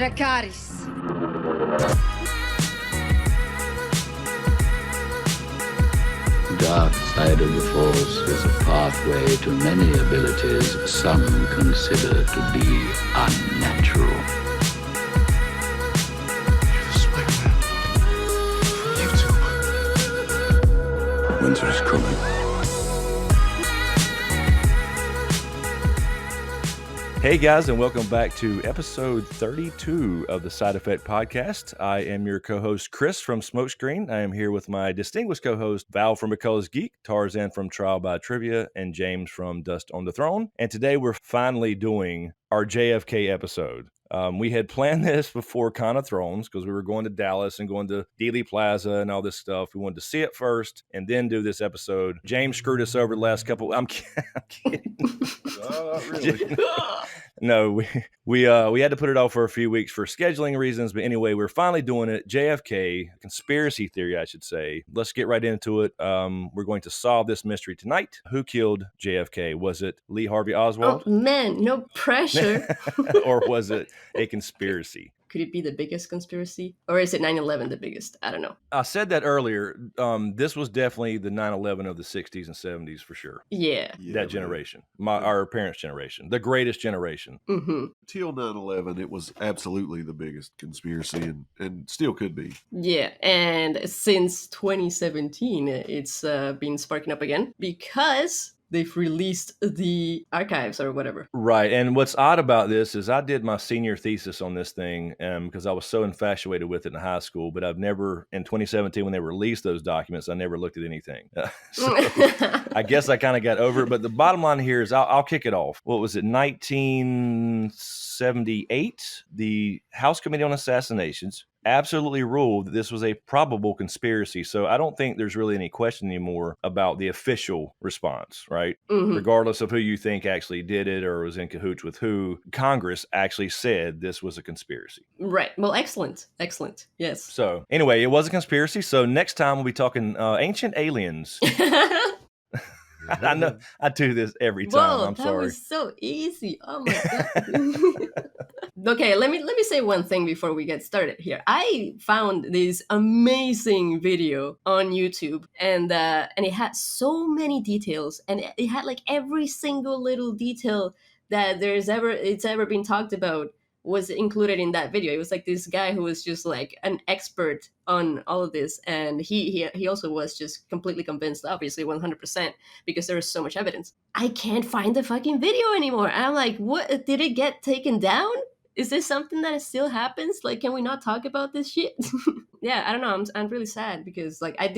Dracarys. Dark side of the Force is a pathway to many abilities some consider to be unnatural. You're the Spider-Man from YouTube. Winter is coming. Hey guys, and welcome back to episode 32 of the Side Effect Podcast. I am your co-host Chris from Smokescreen. I am here with my distinguished co-host Val from McCullough's Geek, Tarzan from Trial by Trivia, and James from Dust on the Throne. And today we're finally doing our JFK episode. We had planned this before Con of Thrones because we were going to Dallas and going to Dealey Plaza and all this stuff. We wanted to see it first and then do this episode. James screwed us over the last couple. I'm kidding. Really? No, we had to put it off for a few weeks for scheduling reasons. But anyway, we're finally doing it. JFK, conspiracy theory, I should say. Let's get right into it. We're going to solve this mystery tonight. Who killed JFK? Was it Lee Harvey Oswald? Oh, man, no pressure. Or was it a conspiracy? Could it be the biggest conspiracy? Or is it 9/11 the biggest? I don't know. I said that earlier. This was definitely the 9/11 of the 60s and 70s for sure. Yeah. That generation. Our parents' generation. The greatest generation. Mm-hmm. Till 9/11, it was absolutely the biggest conspiracy and still could be. Yeah, and since 2017, it's been sparking up again because they've released the archives or whatever. Right. And what's odd about this is I did my senior thesis on this thing because I was so infatuated with it in high school, but I've never, in 2017, when they released those documents, I never looked at anything. So I guess I kind of got over it. But the bottom line here is I'll kick it off. What was it? 1978, the House Committee on Assassinations absolutely ruled that this was a probable conspiracy. So I don't think there's really any question anymore about the official response, right? Mhm. Regardless of who you think actually did it or was in cahoots with who, Congress actually said this was a conspiracy. Right. Well, excellent. Excellent. Yes. So anyway, it was a conspiracy. So next time we'll be talking ancient aliens. I know I do this every time. Whoa, I'm that sorry. was so easy. Oh my god. Okay, let me say one thing before we get started here. I found this amazing video on YouTube, and it had so many details, and it had like every single little detail that it's ever been talked about was included in that video. It was like this guy who was just like an expert on all of this, and he also was just completely convinced, obviously 100%, because there was so much evidence. I can't find the fucking video anymore. I'm like, what? Did it get taken down? Is this something that still happens? Like, can we not talk about this shit? Yeah, I don't know. I'm really sad because like I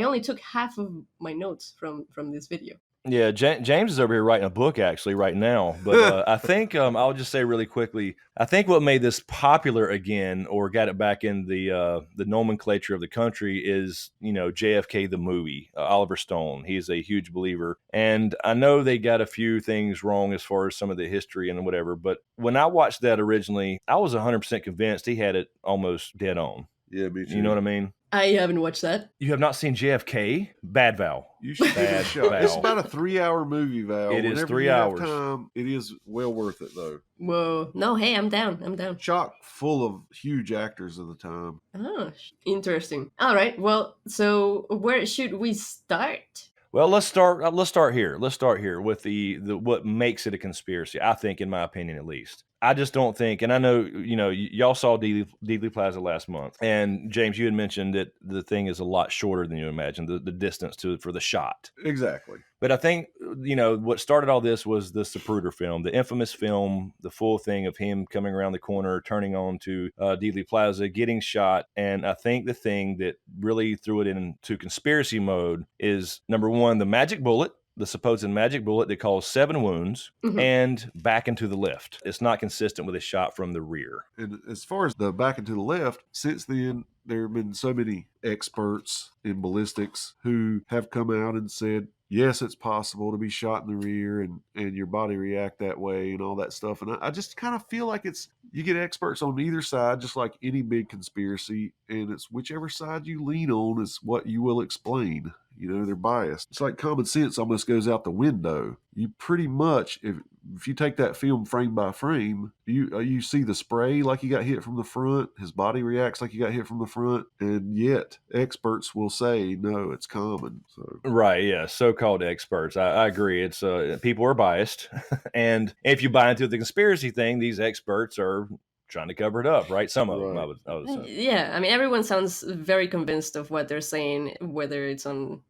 only took half of my notes from this video. Yeah, James is over here writing a book actually right now. But I think I'll just say really quickly, I think what made this popular again or got it back in the nomenclature of the country is, JFK the movie, Oliver Stone. He's a huge believer. And I know they got a few things wrong as far as some of the history and whatever. But when I watched that originally, I was 100% convinced he had it almost dead on. Yeah, me too. You know what I mean? I haven't watched that. You have not seen JFK? Bad Val. You should give it a shot. Val. It's about a 3-hour movie, Val. It is Whenever 3 you have hours. time, it is well worth it, though. Whoa. No, hey, I'm down. Chock full of huge actors of the time. Oh, interesting. All right. Well, so where should we start? Well, let's start here. Let's start here with the what makes it a conspiracy. I think, in my opinion, at least. I just don't think, and I know, y'all saw Dealey Plaza last month, and James, you had mentioned that the thing is a lot shorter than you imagine, the distance for the shot. Exactly. But I think, what started all this was the Zapruder film, the infamous film, the full thing of him coming around the corner, turning on to Dealey Plaza, getting shot. And I think the thing that really threw it into conspiracy mode is, number one, the magic bullet. The supposed magic bullet that caused 7 wounds, Mhm. and back into the left. It's not consistent with a shot from the rear. And as far as the back and to the left, since then, there have been so many experts in ballistics who have come out and said, yes, it's possible to be shot in the rear and your body react that way and all that stuff. And I just kind of feel like you get experts on either side, just like any big conspiracy, and it's whichever side you lean on is what you will explain. They're biased. It's like common sense almost goes out the window. You pretty much, if you take that film frame by frame, you see the spray like he got hit from the front. His body reacts like he got hit from the front, and yet experts will say no, it's common. So Right, yeah, so-called experts. I agree. It's people are biased, and if you buy into the conspiracy thing, these experts are trying to cover it up, right? Some of them, I would say. Yeah, I mean, everyone sounds very convinced of what they're saying, whether it's on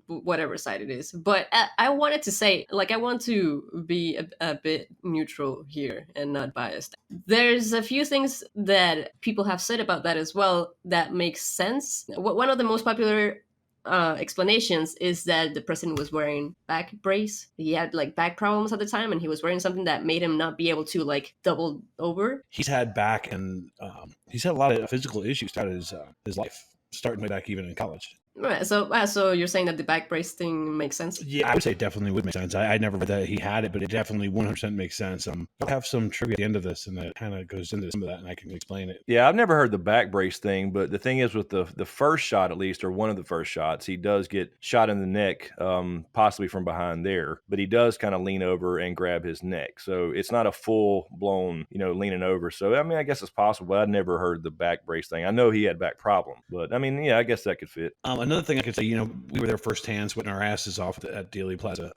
whatever side it is. But I wanted to say, like, I want to be a bit neutral here and not biased. There's a few things that people have said about that as well that makes sense. One of the most popular explanations is that the president was wearing back brace. He had like back problems at the time, and he was wearing something that made him not be able to like double over. He's had back and he's had a lot of physical issues throughout his life, starting way back even in college. Right. So you're saying that the back brace thing makes sense? Yeah, I would say it definitely would make sense. I never read that he had it, but it definitely 100% makes sense. I'll have some trivia at the end of this, and that kind of goes into some of that, and I can explain it. Yeah, I've never heard the back brace thing, but the thing is with the first shot, at least, or one of the first shots, he does get shot in the neck, possibly from behind there, but he does kind of lean over and grab his neck. So it's not a full-blown, leaning over. So, I mean, I guess it's possible, but I'd never heard the back brace thing. I know he had back problem, but, I mean, yeah, I guess that could fit. Another thing I could say, we were there firsthand, sweating our asses off at Dealey Plaza.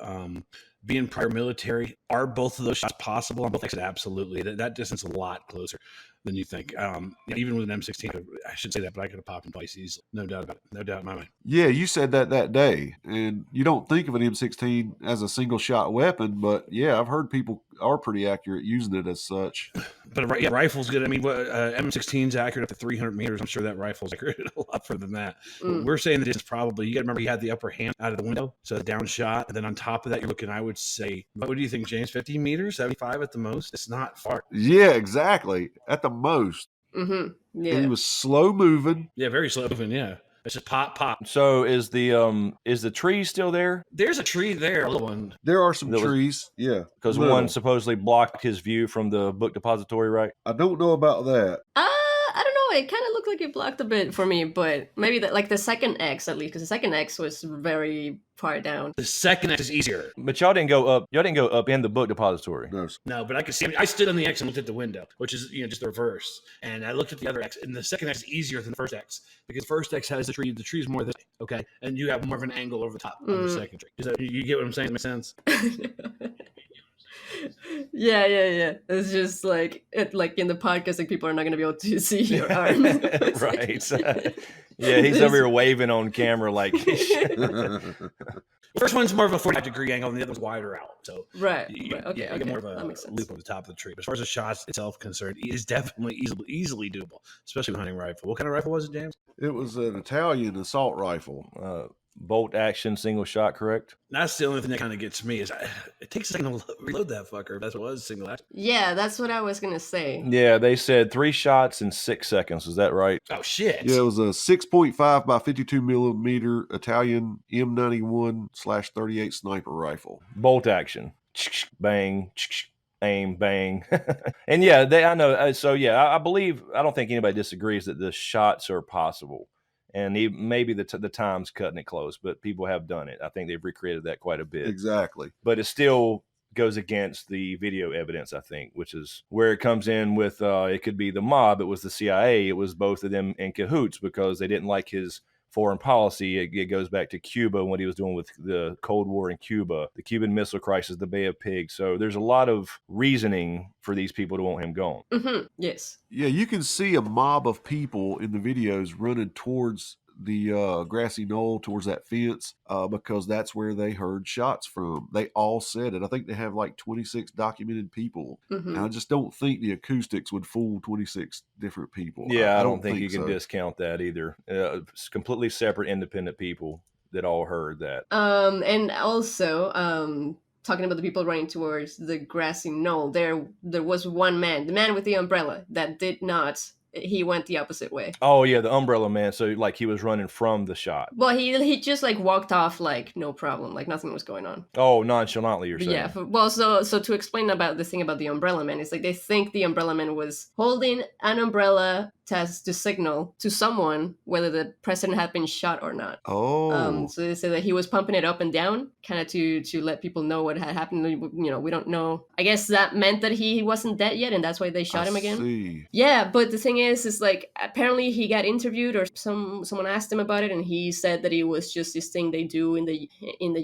Being prior military, are both of those shots possible? On both exits, absolutely. That distance is a lot closer than you think. Even with an M16, I should say that, but I could have popped in twice easily. No doubt about it. No doubt in my mind. Yeah, you said that day, and you don't think of an M16 as a single shot weapon, but yeah, I've heard people are pretty accurate using it as such. But yeah, rifle's good. I mean, M16's accurate up to 300 meters. I'm sure that rifle's accurate a lot further than that. We're saying the distance probably, you got to remember he had the upper hand out of the window, so a down shot, and then on top of that, you're looking, I would say, what do you think, James? 50 meters, 75 at the most? It's not far. Yeah, exactly. At the most. Mm-hmm. Yeah. And he was slow moving. Yeah, very slow moving. Yeah. It's just pop. So is the tree still there? There's a tree there, a little one. There are some trees, yeah. Because one supposedly blocked his view from the book depository, right? I don't know about that. I don't know. It kind of looked like it blocked a bit for me, but maybe the second X at least, because the second X was very far down. The second X is easier. But y'all didn't go up. Y'all didn't go up in the book depository. No, but I could see. I stood on the X and looked at the window, which is just the reverse. And I looked at the other X, and the second X is easier than the first X because the first X has the tree. The tree's more this way, okay, and you have more of an angle over the top on the second tree. You get what I'm saying? Makes sense. Yeah. It's just like in the podcast, like people are not going to be able to see your arm. Right. Yeah, he's over here waving on camera like. The first one's more of a 45-degree angle, and the other one's wider out. So right. Okay, you get more of a loop on the top of the tree. But as far as the shots itself concerned, it is definitely easily doable, especially with hunting rifle. What kind of rifle was it, James? It was an Italian assault rifle. Bolt action, single shot, correct? That's the only thing that kind of gets me is it takes a second to reload that fucker. If that's what it was, single action. Yeah, that's what I was gonna say. Yeah, they said 3 shots in 6 seconds. Was that right? Oh shit! Yeah, it was a 6.5 by 52 millimeter Italian M91/38 sniper rifle. Bolt action, bang, aim, bang, and yeah, I know. So yeah, I believe. I don't think anybody disagrees that the shots are possible. And maybe the time's cutting it close, but people have done it. I think they've recreated that quite a bit. Exactly. But it still goes against the video evidence, I think, which is where it comes in with it could be the mob. It was the CIA. It was both of them in cahoots because they didn't like his foreign policy. It goes back to Cuba and what he was doing with the Cold War in Cuba, the Cuban Missile Crisis, the Bay of Pigs. So there's a lot of reasoning for these people to want him gone. Mm-hmm. Yes. Yeah, you can see a mob of people in the videos running towards the grassy knoll, towards that fence, because that's where they heard shots from. They all said it. I think they have like 26 documented people. Mm-hmm. And I just don't think the acoustics would fool 26 different people. Yeah, I don't think you can discount that either. It's completely separate, independent people that all heard that. And also, talking about the people running towards the grassy knoll, there was one man, the man with the umbrella, that did not. He went the opposite way. Oh yeah, the umbrella man. So like he was running from the shot. Well, he just like walked off like no problem, like nothing was going on. Oh, nonchalantly, you're saying? Yeah. Well, so to explain about the thing about the umbrella man, it's like they think the umbrella man was holding an umbrella test to signal to someone whether the president had been shot or not. Oh, So they say that he was pumping it up and down, kind of to let people know what had happened. We don't know. I guess that meant that he wasn't dead yet, and that's why they shot him again. See. Yeah, but the thing is like apparently he got interviewed, or someone asked him about it, and he said that it was just this thing they do in the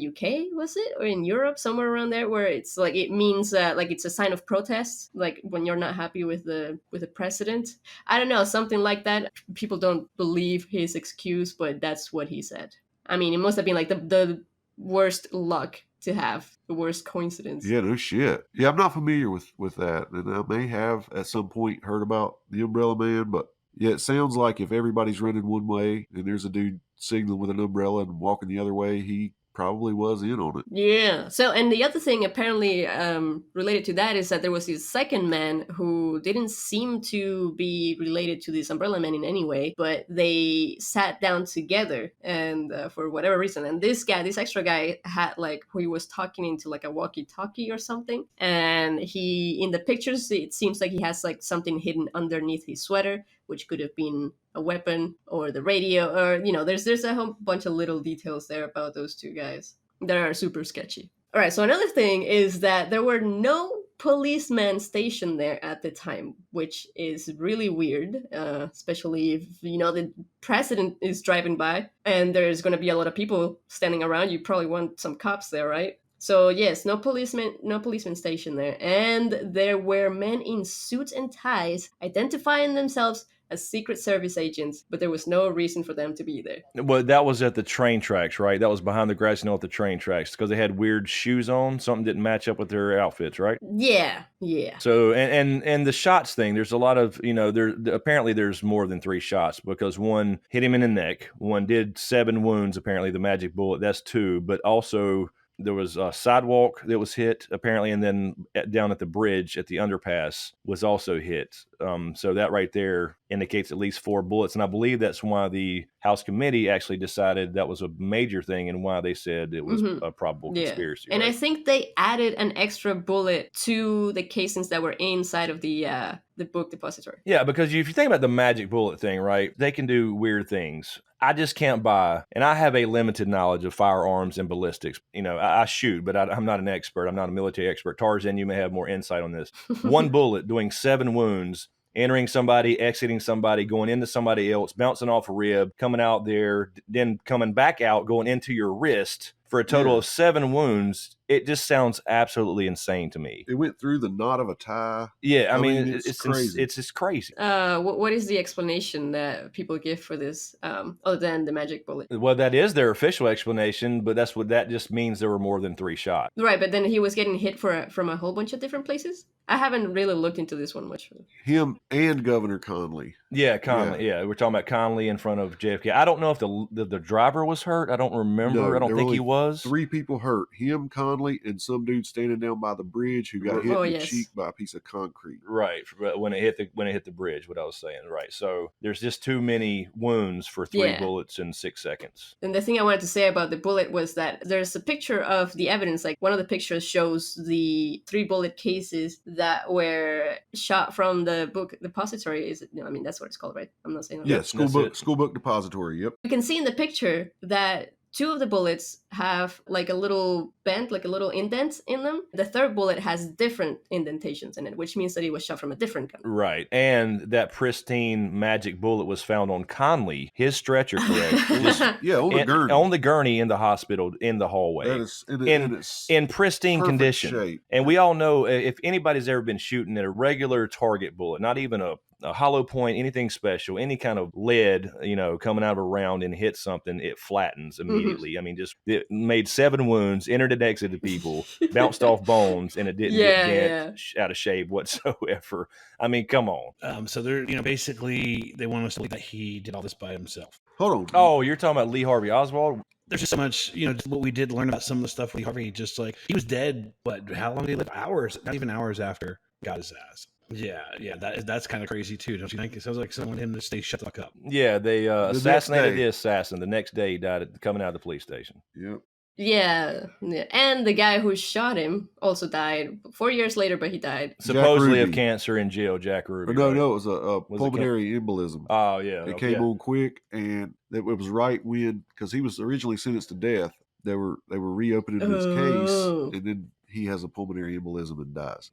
UK, was it, or in Europe, somewhere around there, where it's like it means like it's a sign of protest, like when you're not happy with the president. I don't know, something like that. People don't believe his excuse, but that's what he said. I mean, it must have been like the worst luck to have, the worst coincidence. Yeah, no shit. Yeah, I'm not familiar with that, and I may have at some point heard about the Umbrella Man, but yeah, it sounds like if everybody's running one way and there's a dude signaling with an umbrella and walking the other way, he probably was in on it. Yeah. So, and the other thing apparently related to that is that there was this second man who didn't seem to be related to this Umbrella Man in any way, but they sat down together and for whatever reason. And this extra guy had like, he was talking into like a walkie-talkie or something. And he, in the pictures, it seems like he has like something hidden underneath his sweater, which could have been a weapon or the radio, or there's a whole bunch of little details there about those two guys that are super sketchy. All right, so another thing is that there were no policemen stationed there at the time, which is really weird, especially if the president is driving by and there's going to be a lot of people standing around. You probably want some cops there, right? So yes, no policemen stationed there, and there were men in suits and ties identifying themselves as Secret Service agents, but there was no reason for them to be there. Well, that was at the train tracks, right? That was behind the grassy knoll at the train tracks because they had weird shoes on. Something didn't match up with their outfits, right? Yeah. So, and the shots thing, there's a lot of, apparently there's more than 3 shots because one hit him in the neck. One did 7 wounds, apparently, the magic bullet. That's 2. But also there was a sidewalk that was hit, apparently, and then down at the bridge at the underpass was also hit. So that right there indicates at least 4 bullets. And I believe that's why the House committee actually decided that was a major thing and why they said it was a probable conspiracy. And right? I think they added an extra bullet to the casings that were inside of the book depository. Yeah, because if you think about the magic bullet thing, right, they can do weird things. I just can't buy, and I have a limited knowledge of firearms and ballistics. I shoot, but I'm not an expert. I'm not a military expert. Tarzan, you may have more insight on this. One bullet doing 7 wounds, entering somebody, exiting somebody, going into somebody else, bouncing off a rib, coming out there, then coming back out, going into your wrist for a total of 7 wounds. It just sounds absolutely insane to me. It went through the knot of a tie. Yeah, I mean it's crazy. It's just crazy. What is the explanation that people give for this, other than the magic bullet? Well, that is their official explanation, but that just means there were more than 3 shots. Right, but then he was getting hit from a whole bunch of different places? I haven't really looked into this one much. Him and Governor Conley. Yeah, Conley. Yeah, we're talking about Conley in front of JFK. I don't know if the driver was hurt. I don't remember. No, I don't think he was. 3 people hurt. Him, Conley, and some dude standing down by the bridge who got hit in the cheek by a piece of concrete. Right, when it hit the bridge. What I was saying. Right. So there's just too many wounds for 3 bullets in 6 seconds. And the thing I wanted to say about the bullet was that there's a picture of the evidence. Like one of the pictures shows the 3 bullet cases that were shot from the book depository. That's what it's called, right? I'm not saying that. Yeah, school book depository. Yep. You can see in the picture that 2 of the bullets have like a little bend, like a little indent in them. The 3rd bullet has different indentations in it, which means that it was shot from a different gun. Right. And that pristine magic bullet was found on Conley, his stretcher, correct? On the gurney in the hospital, in the hallway. That is in pristine condition. Shape. And we all know if anybody's ever been shooting at a regular target bullet, not even a hollow point, anything special, any kind of lead, coming out of a round and hit something, it flattens immediately. I mean, just it made 7 wounds, entered and exited people, bounced off bones, and it didn't get out of shape whatsoever. I mean, come on. So they're, basically they want us to believe that he did all this by himself. Hold on. Oh, you're talking about Lee Harvey Oswald? There's just so much, what we did learn about some of the stuff Lee Harvey, just like he was dead, but how long did he live? Hours, not even hours after got his ass. Yeah, that's kind of crazy too, don't you think? It sounds like someone wanted him to stay shut the fuck up. Yeah, they assassinated the assassin. The next day he died coming out of the police station. Yep. Yeah, yeah. And the guy who shot him also died 4 years later, but he died. Supposedly of Ruby. cancer in jail, Jack Ruby. Or no, right? no, it was a Was it pulmonary embolism. Oh, yeah. It came on quick, and it was right when, because he was originally sentenced to death. They were reopening his case, Oh. and then he has a pulmonary embolism and dies.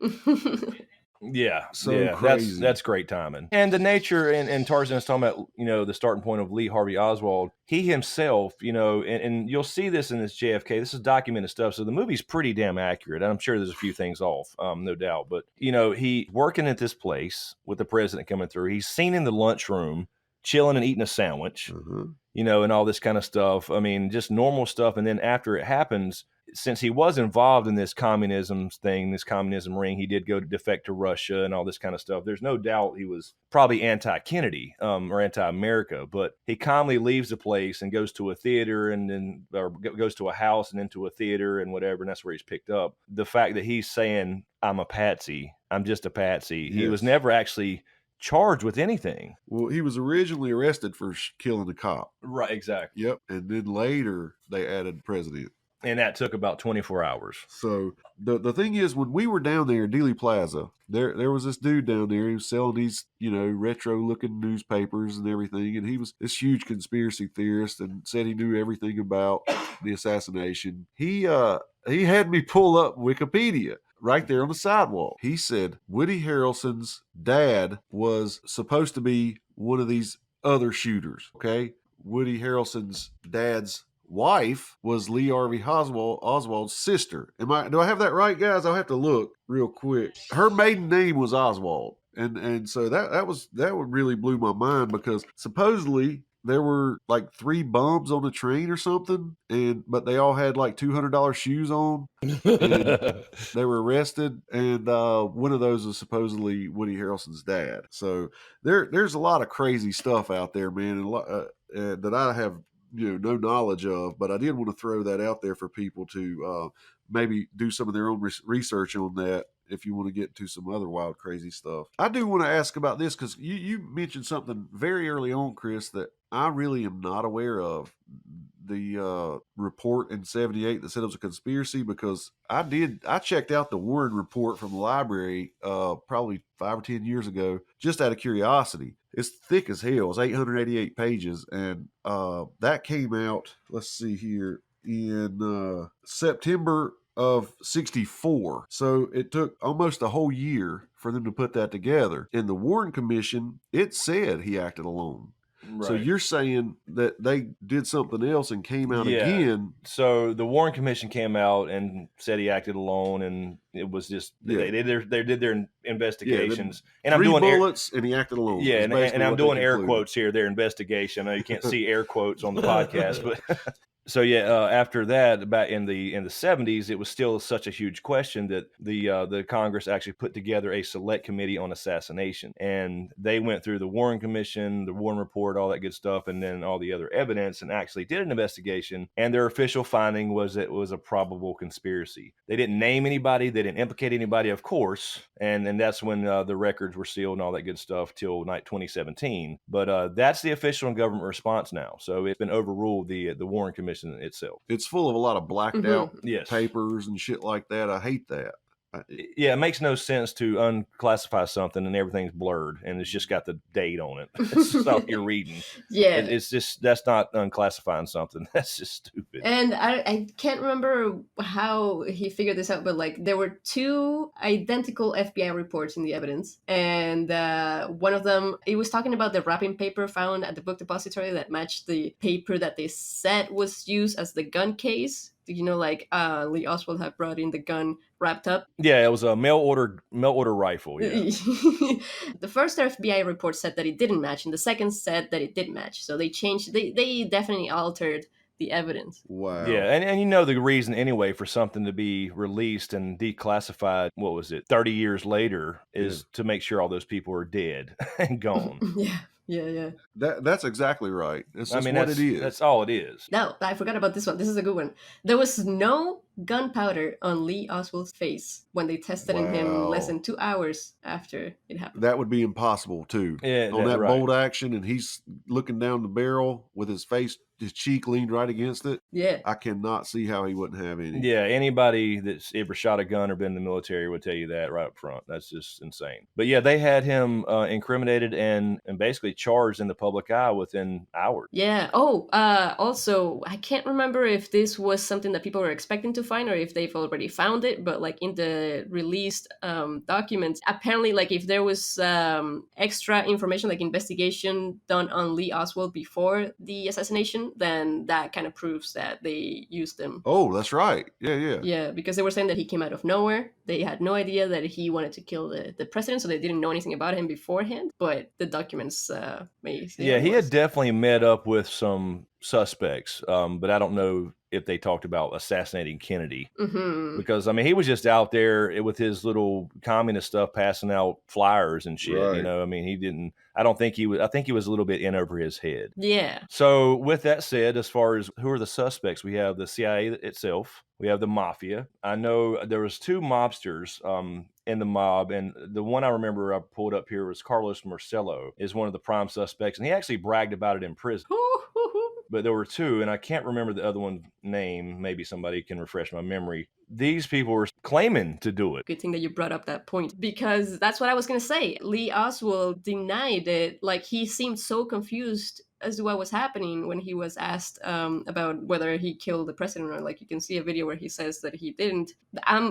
Yeah, So yeah, crazy. That's great timing. And the nature, and Tarzan is talking about, the starting point of Lee Harvey Oswald. He himself, and you'll see this in this JFK. This is documented stuff, so the movie's pretty damn accurate. I'm sure there's a few things off, no doubt. But he working at this place with the president coming through. He's seen in the lunchroom, chilling and eating a sandwich. And all this kind of stuff. I mean, just normal stuff. And then after it happens, since he was involved in this communism thing, this communism ring, he did go to defect to Russia and all this kind of stuff. There's no doubt he was probably anti-Kennedy or anti-America, but he calmly leaves the place and goes to a theater or goes to a house and into a theater and whatever. And that's where he's picked up. The fact that he's saying, I'm a patsy, I'm just a patsy. Yes. He was never actually charged with anything. Well, he was originally arrested for killing a cop. Right, exactly. Yep. And then later they added president. And that took about 24 hours. So the thing is, when we were down there at Dealey Plaza, there was this dude down there who was selling these, retro looking newspapers and everything. And he was this huge conspiracy theorist and said he knew everything about the assassination. He had me pull up Wikipedia. Right there on the sidewalk. He said Woody Harrelson's dad was supposed to be one of these other shooters. Okay. Woody Harrelson's dad's wife was Lee Harvey Oswald's sister. Do I have that right, guys? I'll have to look real quick. Her maiden name was Oswald. And so that would really blew my mind, because supposedly there were like 3 bums on the train or something, but they all had like $200 shoes on. And they were arrested, and one of those was supposedly Woody Harrelson's dad. So there's a lot of crazy stuff out there, man, and a lot, that I have no knowledge of. But I did want to throw that out there for people to maybe do some of their own research on that, if you want to get to some other wild, crazy stuff. I do want to ask about this, because you mentioned something very early on, Chris, that I really am not aware of. The report in 78 that said it was a conspiracy, because I checked out the Warren report from the library probably 5 or 10 years ago, just out of curiosity. It's thick as hell. It's 888 pages. And that came out, let's see here, in September of 64. So it took almost a whole year for them to put that together. In the Warren Commission, it said he acted alone. Right. So you're saying that they did something else and came out again. So the Warren Commission came out and said he acted alone, and it was just they did their investigations. And I'm doing bullets, and he acted alone. Yeah, and I'm doing air quotes here. Their investigation. I know you can't see air quotes on the podcast, but. So after that, back in the 70s, it was still such a huge question that the Congress actually put together a select committee on assassination, and they went through the Warren Commission, the Warren Report, all that good stuff, and then all the other evidence, and actually did an investigation. And their official finding was that it was a probable conspiracy. They didn't name anybody, they didn't implicate anybody, of course, and that's when the records were sealed and all that good stuff till 2017. But that's the official government response now. So it's been overruled, the Warren Commission itself. It's full of a lot of blacked out papers and shit like that. I hate that. Yeah, it makes no sense to unclassify something and everything's blurred and it's just got the date on it. It's just all you're reading. Yeah. It's just, that's not unclassifying something. That's just stupid. And I can't remember how he figured this out, but like there were 2 identical FBI reports in the evidence. And one of them, it was talking about the wrapping paper found at the book depository that matched the paper that they said was used as the gun case. Lee Oswald had brought in the gun wrapped up. Yeah, it was a mail order rifle. Yeah. The first FBI report said that it didn't match, and the second said that it did match. So they changed. They definitely altered the evidence. Wow. Yeah, and the reason anyway for something to be released and declassified, 30 years later, is to make sure all those people are dead and gone. Yeah. That's exactly right. It's just what it is. That's all it is. Now, I forgot about this one. This is a good one. There was no gunpowder on Lee Oswald's face when they tested him less than 2 hours after it happened. That would be impossible, too. Yeah, on that right. bolt action, and he's looking down the barrel with his face his cheek leaned right against it, Yeah. I cannot see how he wouldn't have any. Yeah, anybody that's ever shot a gun or been in the military would tell you that right up front. That's just insane. But yeah, they had him incriminated and basically charged in the public eye within hours. Yeah. Oh, also, I can't remember if this was something that people were expecting to find or if they've already found it, but like in the released documents, apparently, like if there was extra information, like investigation done on Lee Oswald before the assassination, then that kind of proves that they used him. Oh, that's right. Yeah. Yeah, because they were saying that he came out of nowhere. They had no idea that he wanted to kill the president, so they didn't know anything about him beforehand. But the documents may say Yeah, he otherwise. had definitely met up with some suspects, but I don't know if they talked about assassinating Kennedy. Mhm. Because, I mean, he was just out there with his little communist stuff passing out flyers and shit, Right. you know? I mean, he didn't, I don't think he was, I think he was a little bit in over his head. Yeah. So with that said, as far as who are the suspects, we have the CIA itself, we have the mafia. I know there was two mobsters in the mob, and the one I remember I pulled up here was Carlos Marcello is one of the prime suspects, and he actually bragged about it in prison. But there were two, and I can't remember the other one's name. Maybe somebody can refresh my memory. These people were claiming to do it. Good thing that you brought up that point, because that's what I was going to say. Lee Oswald denied it. Like, he seemed so confused as to what was happening when he was asked about whether he killed the president, or like you can see a video where he says that he didn't.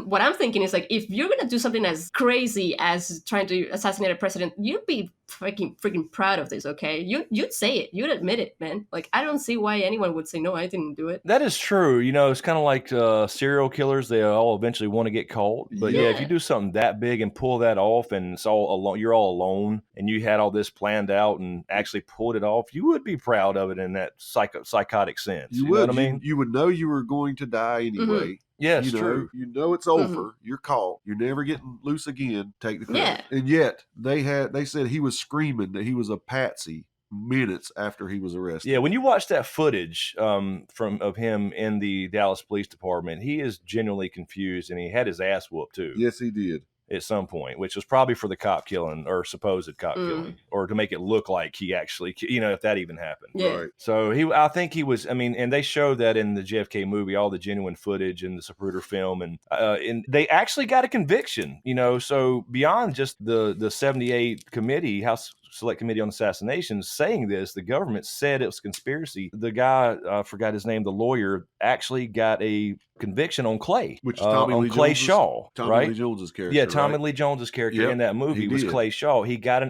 What I'm thinking is, like, if you're going to do something as crazy as trying to assassinate a president, you'd be freaking proud of this, okay? You'd say it. You'd admit it, man. Like, I don't see why anyone would say, no, I didn't do it. That is true. You know, it's kind of like serial killers. They all eventually want to get caught. But yeah, if you do something that big and pull that off, and it's all alone, you're all alone, and you had all this planned out and actually pulled it off, you would be proud of it in that psychotic sense. You would. Know what I mean? You would know you were going to die anyway. Mm-hmm. Yeah, it's true. You know it's over. You're caught. You're never getting loose again. Take the credit. Yeah. And yet they said he was screaming that he was a patsy minutes after he was arrested. Yeah, when you watch that footage of him in the Dallas Police Department, he is genuinely confused, and he had his ass whooped too. Yes, he did. At some point, which was probably for the cop killing or supposed cop killing, or to make it look like he actually, you know, if that even happened. Yeah. Right. So I think he was, I mean, and they showed that in the JFK movie, all the genuine footage and the Zapruder film, and they actually got a conviction, you know, so beyond just the 78 committee, House Select Committee on Assassinations saying this, the government said it was conspiracy. The guy, I forgot his name, the lawyer, actually got a conviction on Clay, which is Tommy Lee Clay Jones's, Shaw, Tommy right? Lee Jones's character. Yeah, Tommy right? Lee Jones's character in that movie was Clay Shaw. He got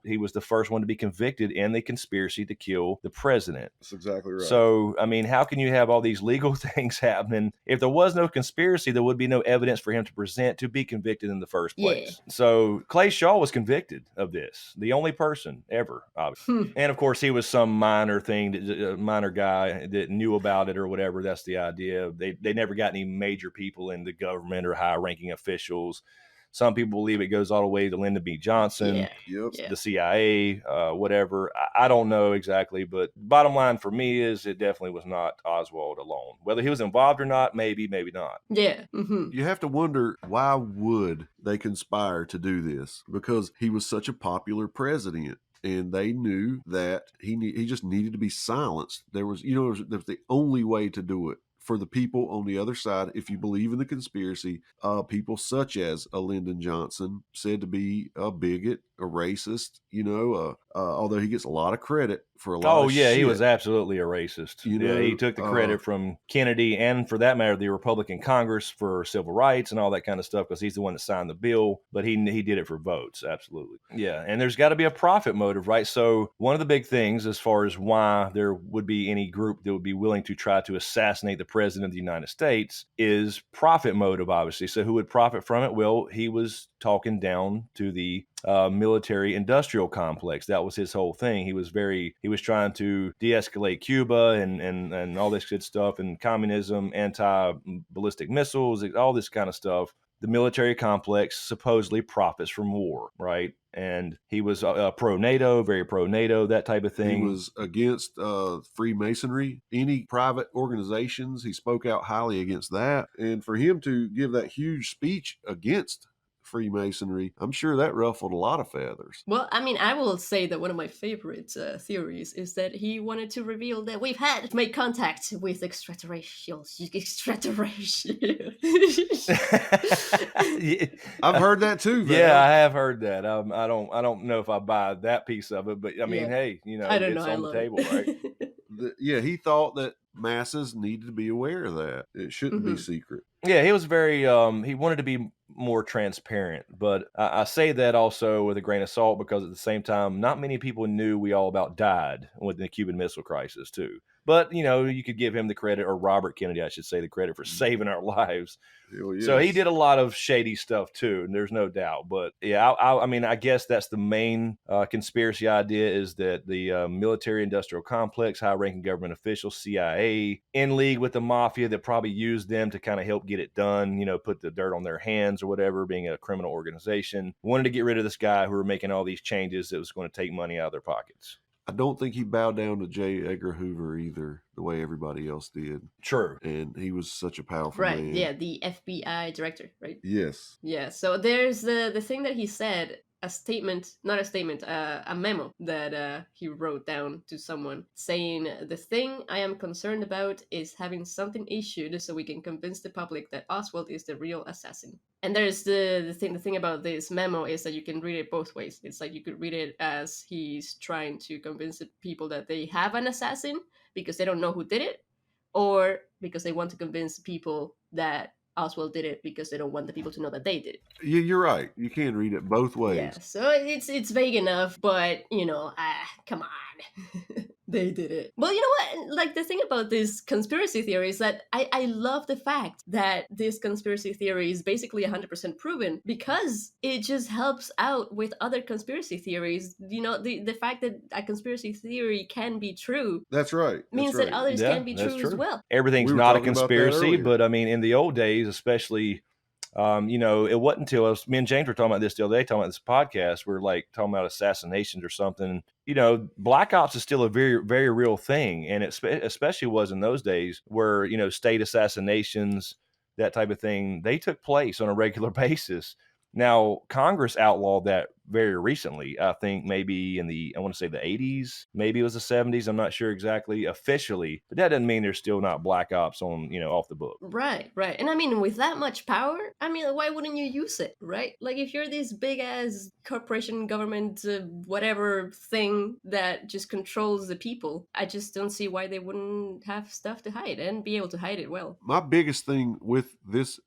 he was the first one to be convicted in the conspiracy to kill the president. That's exactly right. So, I mean, how can you have all these legal things happening? If there was no conspiracy, there would be no evidence for him to present to be convicted in the first place. Yeah. So Clay Shaw was convicted of this, the only person ever, obviously. And of course, he was some minor guy that knew about it or whatever. That's the idea. They never got any major people in the government or high-ranking officials. Some people believe it goes all the way to Lyndon B. Johnson, the CIA, whatever. I don't know exactly, but bottom line for me is it definitely was not Oswald alone. Whether he was involved or not, maybe not. Yeah. Mm-hmm. You have to wonder, why would they conspire to do this? Because he was such a popular president. And they knew that he just needed to be silenced. There was the only way to do it. For the people on the other side, if you believe in the conspiracy, people such as a Lyndon Johnson, said to be a bigot, a racist, although he gets a lot of credit for a lot of shit. He was absolutely a racist. He took the credit from Kennedy and, for that matter, the Republican Congress for civil rights and all that kind of stuff, because he's the one that signed the bill, but he did it for votes, absolutely. Yeah, and there's got to be a profit motive, right? So one of the big things as far as why there would be any group that would be willing to try to assassinate the president of the United States is profit motive, obviously. So who would profit from it? Well, he was talking down to the military industrial complex. That was his whole thing. He was trying to de-escalate Cuba and all this good stuff, and communism, anti-ballistic missiles, all this kind of stuff. The military complex supposedly profits from war, right? And he was pro-NATO, very pro-NATO, that type of thing. He was against Freemasonry, any private organizations. He spoke out highly against that. And for him to give that huge speech against Freemasonry, I'm sure that ruffled a lot of feathers. Well, I mean, I will say that one of my favorite theories is that he wanted to reveal that we've had made contact with extraterrestrials. I've heard that too. Val. Yeah, I have heard that. I don't know if I buy that piece of it, but I mean, Yeah. hey, you know, I don't it's know. on the table, right? Yeah, he thought that masses needed to be aware of that. It shouldn't be secret. Yeah, he was very, he wanted to be more transparent, but I say that also with a grain of salt because at the same time, not many people knew we all about died with the Cuban Missile Crisis too. But, you know, you could give him the credit, or Robert Kennedy, I should say, the credit for saving our lives. Oh, yes. So he did a lot of shady stuff too, and there's no doubt. But yeah, I mean, I guess that's the main conspiracy idea is that the military-industrial complex, high-ranking government officials, CIA, in league with the mafia that probably used them to kind of help get it done, you know, put the dirt on their hands or whatever, being a criminal organization, wanted to get rid of this guy who were making all these changes that was going to take money out of their pockets. I don't think he bowed down to J. Edgar Hoover either, the way everybody else did. True. And he was such a powerful Right, man. yeah, the FBI director, right? Yes. Yeah, so there's the thing that he said, a memo that he wrote down to someone saying, the thing I am concerned about is having something issued so we can convince the public that Oswald is the real assassin. And there's the thing about this memo is that you can read it both ways. It's like you could read it as he's trying to convince the people that they have an assassin because they don't know who did it, or because they want to convince people that Oswald did it because they don't want the people to know that they did it. Yeah, you're right. You can read it both ways. Yeah, so it's vague enough, but, you know, come on. They did it. Well, you know what? Like, the thing about this conspiracy theory is that I love the fact that this conspiracy theory is basically 100% proven because it just helps out with other conspiracy theories. You know, the fact that a conspiracy theory can be true That's right. means that others Yeah, can be that's true as well. Everything's We were not a talking about that conspiracy, earlier. but I mean, in the old days, especially, you know, it wasn't until me and James were talking about this the other day, talking about this podcast, we're like talking about assassinations or something. You know, Black Ops is still a very, very real thing. And it especially was in those days where, you know, state assassinations, that type of thing, they took place on a regular basis. Now, Congress outlawed that very recently. I think maybe I want to say the 80s, maybe it was the 70s. I'm not sure exactly officially, but that doesn't mean there's still not Black Ops on, you know, off the book. Right. And I mean, with that much power, I mean, why wouldn't you use it, right? Like, if you're this big ass corporation, government, whatever thing that just controls the people, I just don't see why they wouldn't have stuff to hide and be able to hide it well. My biggest thing with this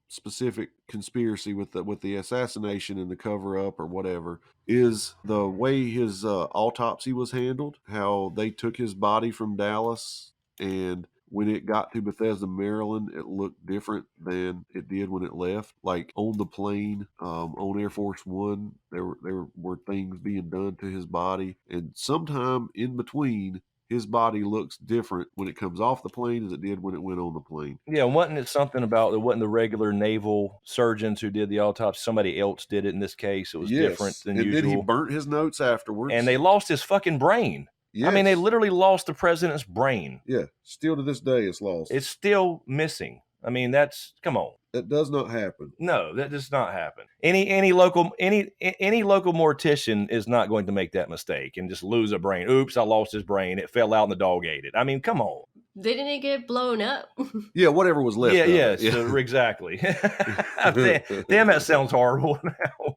specific conspiracy with the assassination and the cover up or whatever is the way his autopsy was handled, how they took his body from Dallas, and when it got to Bethesda, Maryland, it looked different than it did when it left. Like on the plane, on Air Force One, there were things being done to his body, and sometime in between, his body looks different when it comes off the plane as it did when it went on the plane. Yeah, wasn't it something about it wasn't the regular naval surgeons who did the autopsy? Somebody else did it in this case. It was different than usual. And then he burnt his notes afterwards. And they lost his fucking brain. Yes. I mean, they literally lost the president's brain. Yeah, still to this day it's lost. It's still missing. I mean, come on. That does not happen. No, that does not happen. Any local mortician is not going to make that mistake and just lose a brain. Oops, I lost his brain. It fell out and the dog ate it. I mean, come on. Didn't it get blown up? Yeah, whatever was left. Yeah, of it. so exactly. Damn, that sounds horrible now.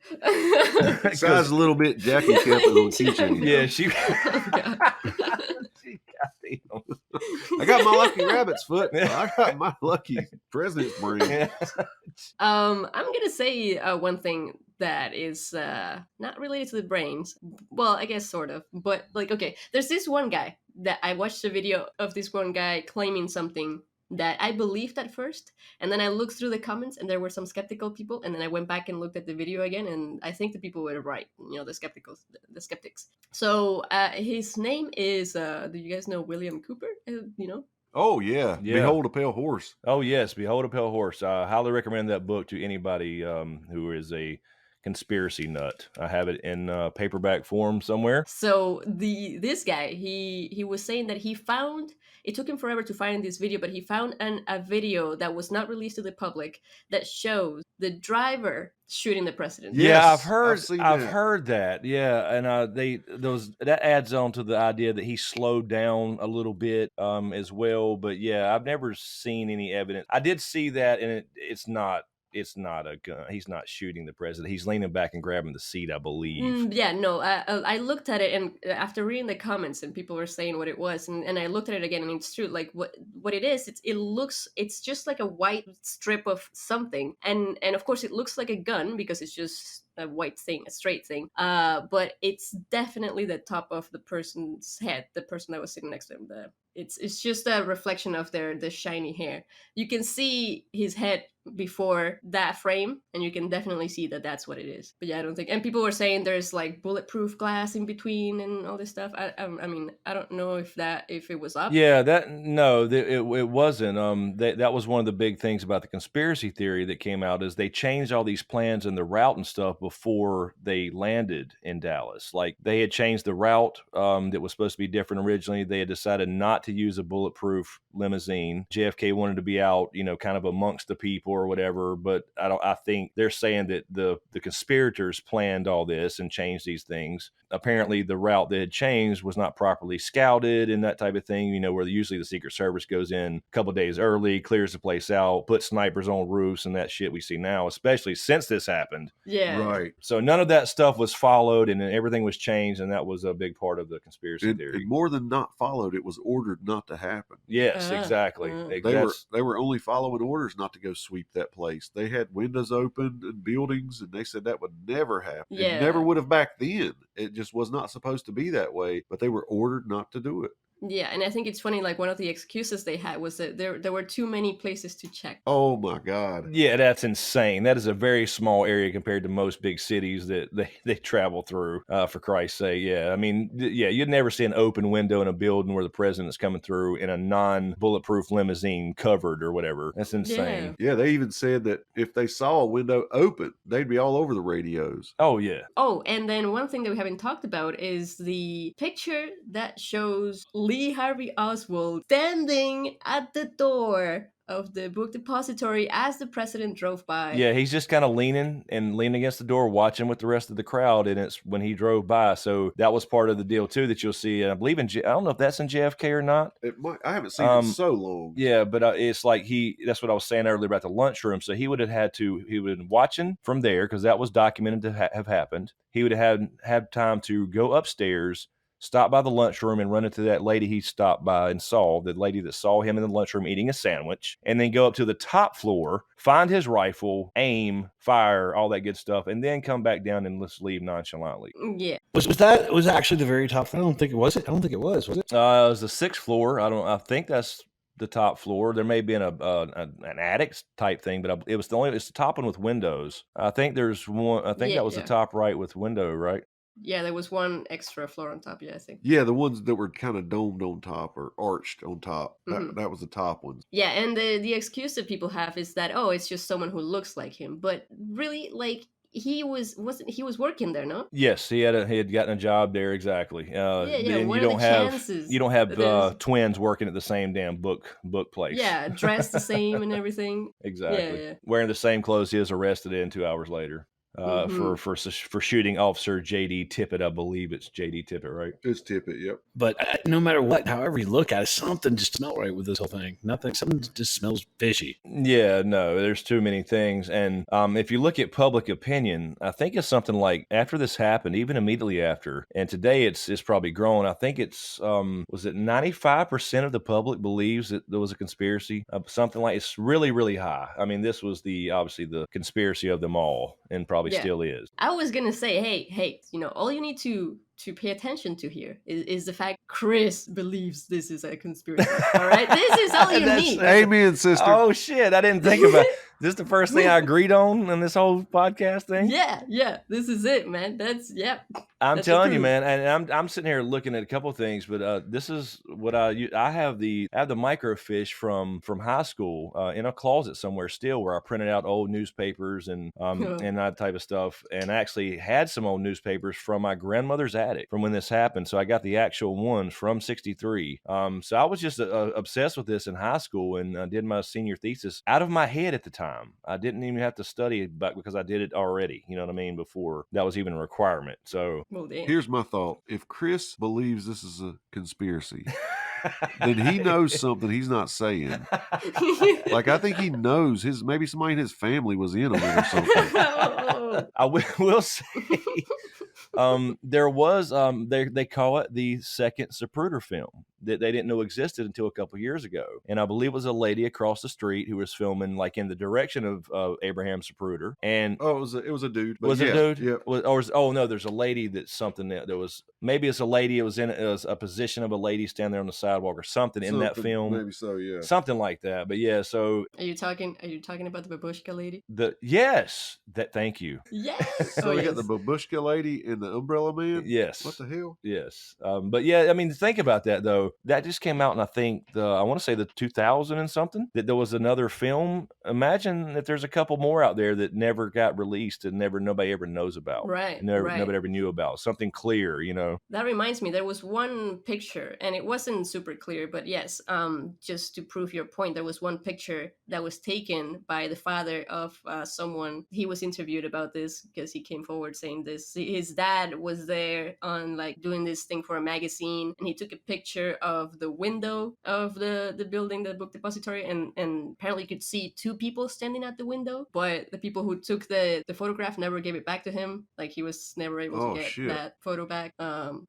Besides a little bit, Jackie kept it on keychain. Yeah, she. I got my lucky rabbit's foot. I got my lucky president's brain. I'm gonna say one thing that is not related to the brains. Well, I guess sort of, but like, okay, there's this one guy that I watched a video of this one guy claiming something that I believed at first, and then I looked through the comments and there were some skeptical people, and then I went back and looked at the video again, and I think the people were right, you know, the skeptics. So his name is do you guys know William Cooper? You know? Oh yeah. Behold a Pale Horse. Oh yes, Behold a Pale Horse. I highly recommend that book to anybody who is a conspiracy nut. I have it in paperback form somewhere. So this guy, he was saying that he found, it took him forever to find this video, but he found a video that was not released to the public that shows the driver shooting the president. Yes, Yeah, I've heard that. Yeah, and that adds on to the idea that he slowed down a little bit as well. But yeah, I've never seen any evidence. I did see that, and it's not a gun. He's not shooting the president. He's leaning back and grabbing the seat, I believe. Yeah, no, I looked at it, and after reading the comments and people were saying what it was, and I looked at it again, and it's true. Like what it is, it's just like a white strip of something, and of course it looks like a gun because it's just a white thing, a straight thing. But it's definitely the top of the person's head, the person that was sitting next to him. It's just a reflection of the shiny hair. You can see his head before that frame, and you can definitely see that that's what it is. But yeah, I don't think. And people were saying there's like bulletproof glass in between and all this stuff. I mean, I don't know if it was up. Yeah, it wasn't. That was one of the big things about the conspiracy theory that came out is they changed all these plans and the route and stuff before they landed in Dallas. Like they had changed the route that was supposed to be different originally. They had decided not to use a bulletproof limousine. JFK wanted to be out, kind of amongst the people or whatever. But I think they're saying that the conspirators planned all this and changed these things. Apparently, the route that had changed was not properly scouted and that type of thing. Where usually the Secret Service goes in a couple of days early, clears the place out, puts snipers on roofs and that shit we see now, especially since this happened. Yeah. Right. So none of that stuff was followed, and everything was changed, and that was a big part of the conspiracy theory. And more than not followed, it was ordered not to happen. Yes, exactly. They were only following orders not to go sweep that place. They had windows open and buildings, and they said that would never happen. Yeah. It never would have back then. It just was not supposed to be that way, but they were ordered not to do it. Yeah, and I think it's funny, like one of the excuses they had was that there were too many places to check. Oh my God. Yeah, that's insane. That is a very small area compared to most big cities that they travel through, for Christ's sake. Yeah, I mean, you'd never see an open window in a building where the president's coming through in a non-bulletproof limousine covered or whatever. That's insane. Yeah, they even said that if they saw a window open, they'd be all over the radios. Oh, yeah. Oh, and then one thing that we haven't talked about is the picture that shows Lee Harvey Oswald standing at the door of the book depository as the president drove by. Yeah, he's just kind of leaning against the door, watching with the rest of the crowd, and it's when he drove by. So that was part of the deal too that you'll see. And I believe I don't know if that's in JFK or not. It might. I haven't seen it in so long. Yeah, but it's like that's what I was saying earlier about the lunchroom. So he would have been watching from there because that was documented to have happened. He would have had time to go upstairs, stop by the lunchroom and run into that lady he stopped by and saw, the lady that saw him in the lunchroom eating a sandwich, and then go up to the top floor, find his rifle, aim, fire, all that good stuff, and then come back down and let's leave nonchalantly. Yeah. Was actually the very top? I don't think it was. I don't think it was. Was it? It was the 6th floor. I think that's the top floor. There may have been an attic type thing, but it's the top one with windows. I think there's one. I think that was the top right with window, right? Yeah, there was one extra floor on top, I think. Yeah, the ones that were kind of domed on top or arched on top. That was the top ones. Yeah, and the excuse that people have is that, it's just someone who looks like him. But really, like, he was working there, no? Yes, he had gotten a job there, exactly. What are the chances? You don't have twins working at the same damn book place. Yeah, dressed the same and everything. Exactly. Yeah. Wearing the same clothes he was arrested in 2 hours later. For shooting Officer J.D. Tippett. I believe it's J.D. Tippett, right? It's Tippett, yep. But no matter what, however you look at it, something just smelled right with this whole thing. Something just smells fishy. Yeah, no, there's too many things. And if you look at public opinion, I think it's something like after this happened, even immediately after, and today it's probably grown. I think it's, was it 95% of the public believes that there was a conspiracy? Something like, it's really, really high. I mean, this was obviously the conspiracy of them all, and probably still is. I was gonna say, hey, all you need to pay attention to here is the fact Chris believes this is a conspiracy. All right, this is all you need. Amen, sister. Oh shit, I didn't think about This the first thing I agreed on in this whole podcast thing? Yeah, this is it, man. I'm That's telling you, approved. man, and I'm sitting here looking at a couple of things, but this is what I have the microfiche from high school in a closet somewhere still, where I printed out old newspapers and that type of stuff, and I actually had some old newspapers from my grandmother's attic from when this happened. So I got the actual ones from '63. So I was just obsessed with this in high school, and did my senior thesis out of my head at the time. I didn't even have to study back because I did it already. You know what I mean? Before that was even a requirement. So. Well, damn. Here's my thought. If Chris believes this is a conspiracy, then he knows something he's not saying. Like, I think he knows maybe somebody in his family was in on it or something. I will say, there was, they call it the second Zapruder film that they didn't know existed until a couple years ago. And I believe it was a lady across the street who was filming like in the direction of Abraham Zapruder. And it was a dude. But was yeah, it a dude? Yeah. No, there's a lady that's something that there was, maybe it's a lady, it was a position of a lady standing there on the sidewalk or something in that film. Maybe so, yeah. Something like that. But yeah, so. Are you talking about the babushka lady? Yes. Thank you. Yes. So we got the babushka lady and the umbrella man? Yes. What the hell? Yes. But yeah, I mean, think about that though. That just came out, and I think I want to say the 2000 and something, that there was another film. Imagine if there's a couple more out there that never got released and nobody ever knows about. Right. Nobody ever knew about. Something clear, you know. That reminds me, there was one picture, and it wasn't super clear, but yes, just to prove your point, there was one picture that was taken by the father of someone. He was interviewed about this because he came forward saying this. His dad was there on like doing this thing for a magazine, and he took a picture of the window of the building, the book depository, and apparently you could see two people standing at the window, but the people who took the photograph never gave it back to him. Like, he was never able to get that photo back.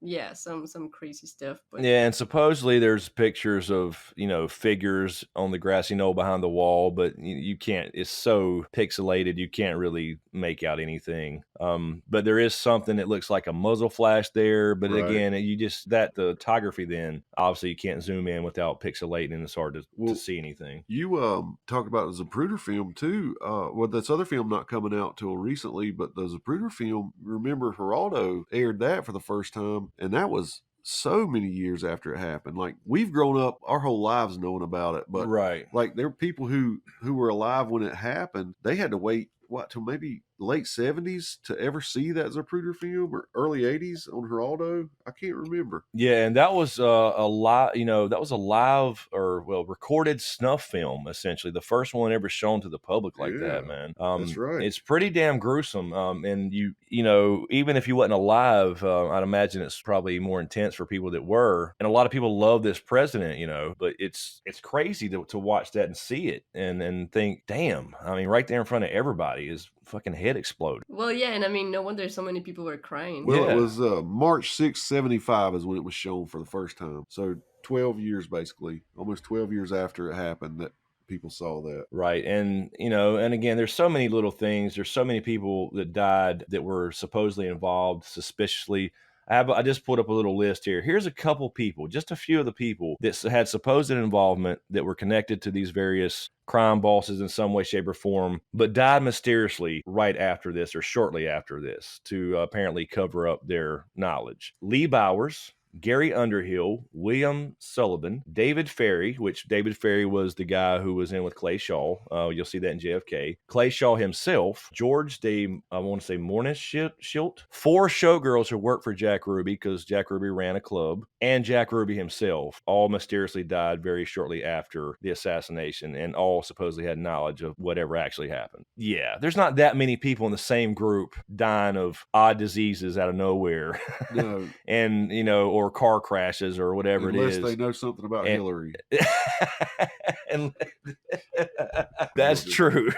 Yeah, some crazy stuff. But yeah, and supposedly there's pictures of, you know, figures on the grassy knoll behind the wall, but you can't, it's so pixelated, you can't really make out anything. But there is something that looks like a muzzle flash there, but again, the photography, then obviously you can't zoom in without pixelating, and it's hard to see anything. You talked about the Zapruder film too. Well, this other film not coming out till recently, but the Zapruder film, remember Geraldo aired that for the first time, and that was so many years after it happened. Like, we've grown up our whole lives knowing about it, but like, there were people who were alive when it happened. They had to wait till maybe late 70s to ever see that Zapruder film, or early 80s on Geraldo. I can't remember. Yeah, and that was a live, that was a live recorded snuff film, essentially. The first one ever shown to the public like that, man. That's right. It's pretty damn gruesome. And even if you wasn't alive, I'd imagine it's probably more intense for people that were. And a lot of people love this president, but it's crazy to watch that and see it and think, damn, I mean, right there in front of everybody is fucking head exploded. Well, yeah, and I mean, no wonder so many people were crying. Well, it was March 6, 75 is when it was shown for the first time. So 12 years, basically, almost 12 years after it happened, that people saw that. Right. And, and again, there's so many little things. There's so many people that died that were supposedly involved suspiciously. I just put up a little list here. Here's a couple people, just a few of the people that had supposed involvement that were connected to these various crime bosses in some way, shape, or form, but died mysteriously right after this or shortly after this to apparently cover up their knowledge. Lee Bowers, Gary Underhill, William Sullivan, David Ferry, which David Ferry was the guy who was in with Clay Shaw. You'll see that in JFK. Clay Shaw himself, George Morningshilt, 4 showgirls who worked for Jack Ruby because Jack Ruby ran a club, and Jack Ruby himself, all mysteriously died very shortly after the assassination, and all supposedly had knowledge of whatever actually happened. Yeah, there's not that many people in the same group dying of odd diseases out of nowhere. No. And, or car crashes or whatever it is. Unless they know something about Hillary. And that's true.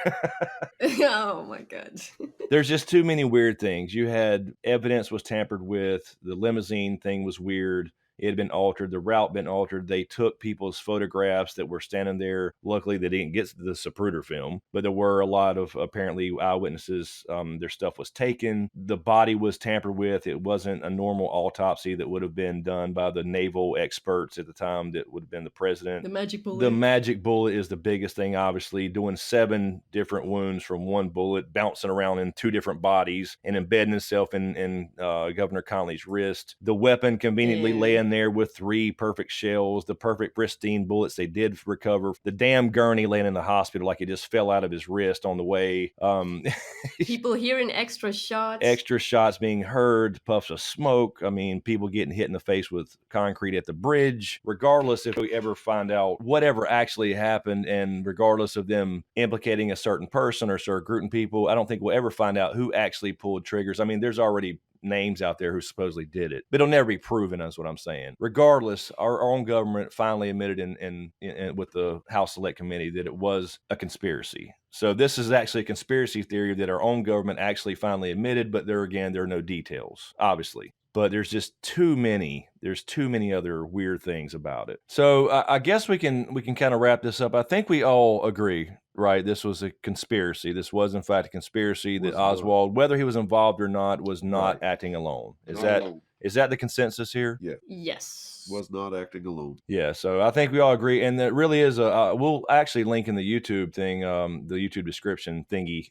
Oh my God. There's just too many weird things. You had evidence was tampered with. The limousine thing was weird. It had been altered. The route been altered. They took people's photographs that were standing there. Luckily, they didn't get the Zapruder film, but there were a lot of apparently eyewitnesses. Their stuff was taken. The body was tampered with. It wasn't a normal autopsy that would have been done by the naval experts at the time that would have been the president. The magic bullet. The magic bullet is the biggest thing, obviously, doing 7 different wounds from one bullet, bouncing around in 2 different bodies and embedding itself in Governor Connolly's wrist. The weapon conveniently laying there with 3 perfect shells, the perfect pristine bullets they did recover. The damn gurney laying in the hospital like it just fell out of his wrist on the way. People hearing extra shots. Extra shots being heard, puffs of smoke. I mean, people getting hit in the face with concrete at the bridge. Regardless if we ever find out whatever actually happened, and regardless of them implicating a certain person or certain group of people, I don't think we'll ever find out who actually pulled triggers. I mean, there's already names out there who supposedly did it, but it'll never be proven. That's what I'm saying. Regardless, our own government finally admitted in with the House Select Committee that it was a conspiracy. So this is actually a conspiracy theory that our own government actually finally admitted, but there are no details, obviously. But there's just too many other weird things about it. So I guess we can kind of wrap this up. I think we all agree, right? This was a conspiracy. This was in fact a conspiracy that Oswald, whether he was involved or not, was not acting alone. Is that the consensus here? Yeah. Yes. Was not acting alone. Yeah, so I think we all agree, and that really is we'll actually link in the YouTube thing, the YouTube description thingy.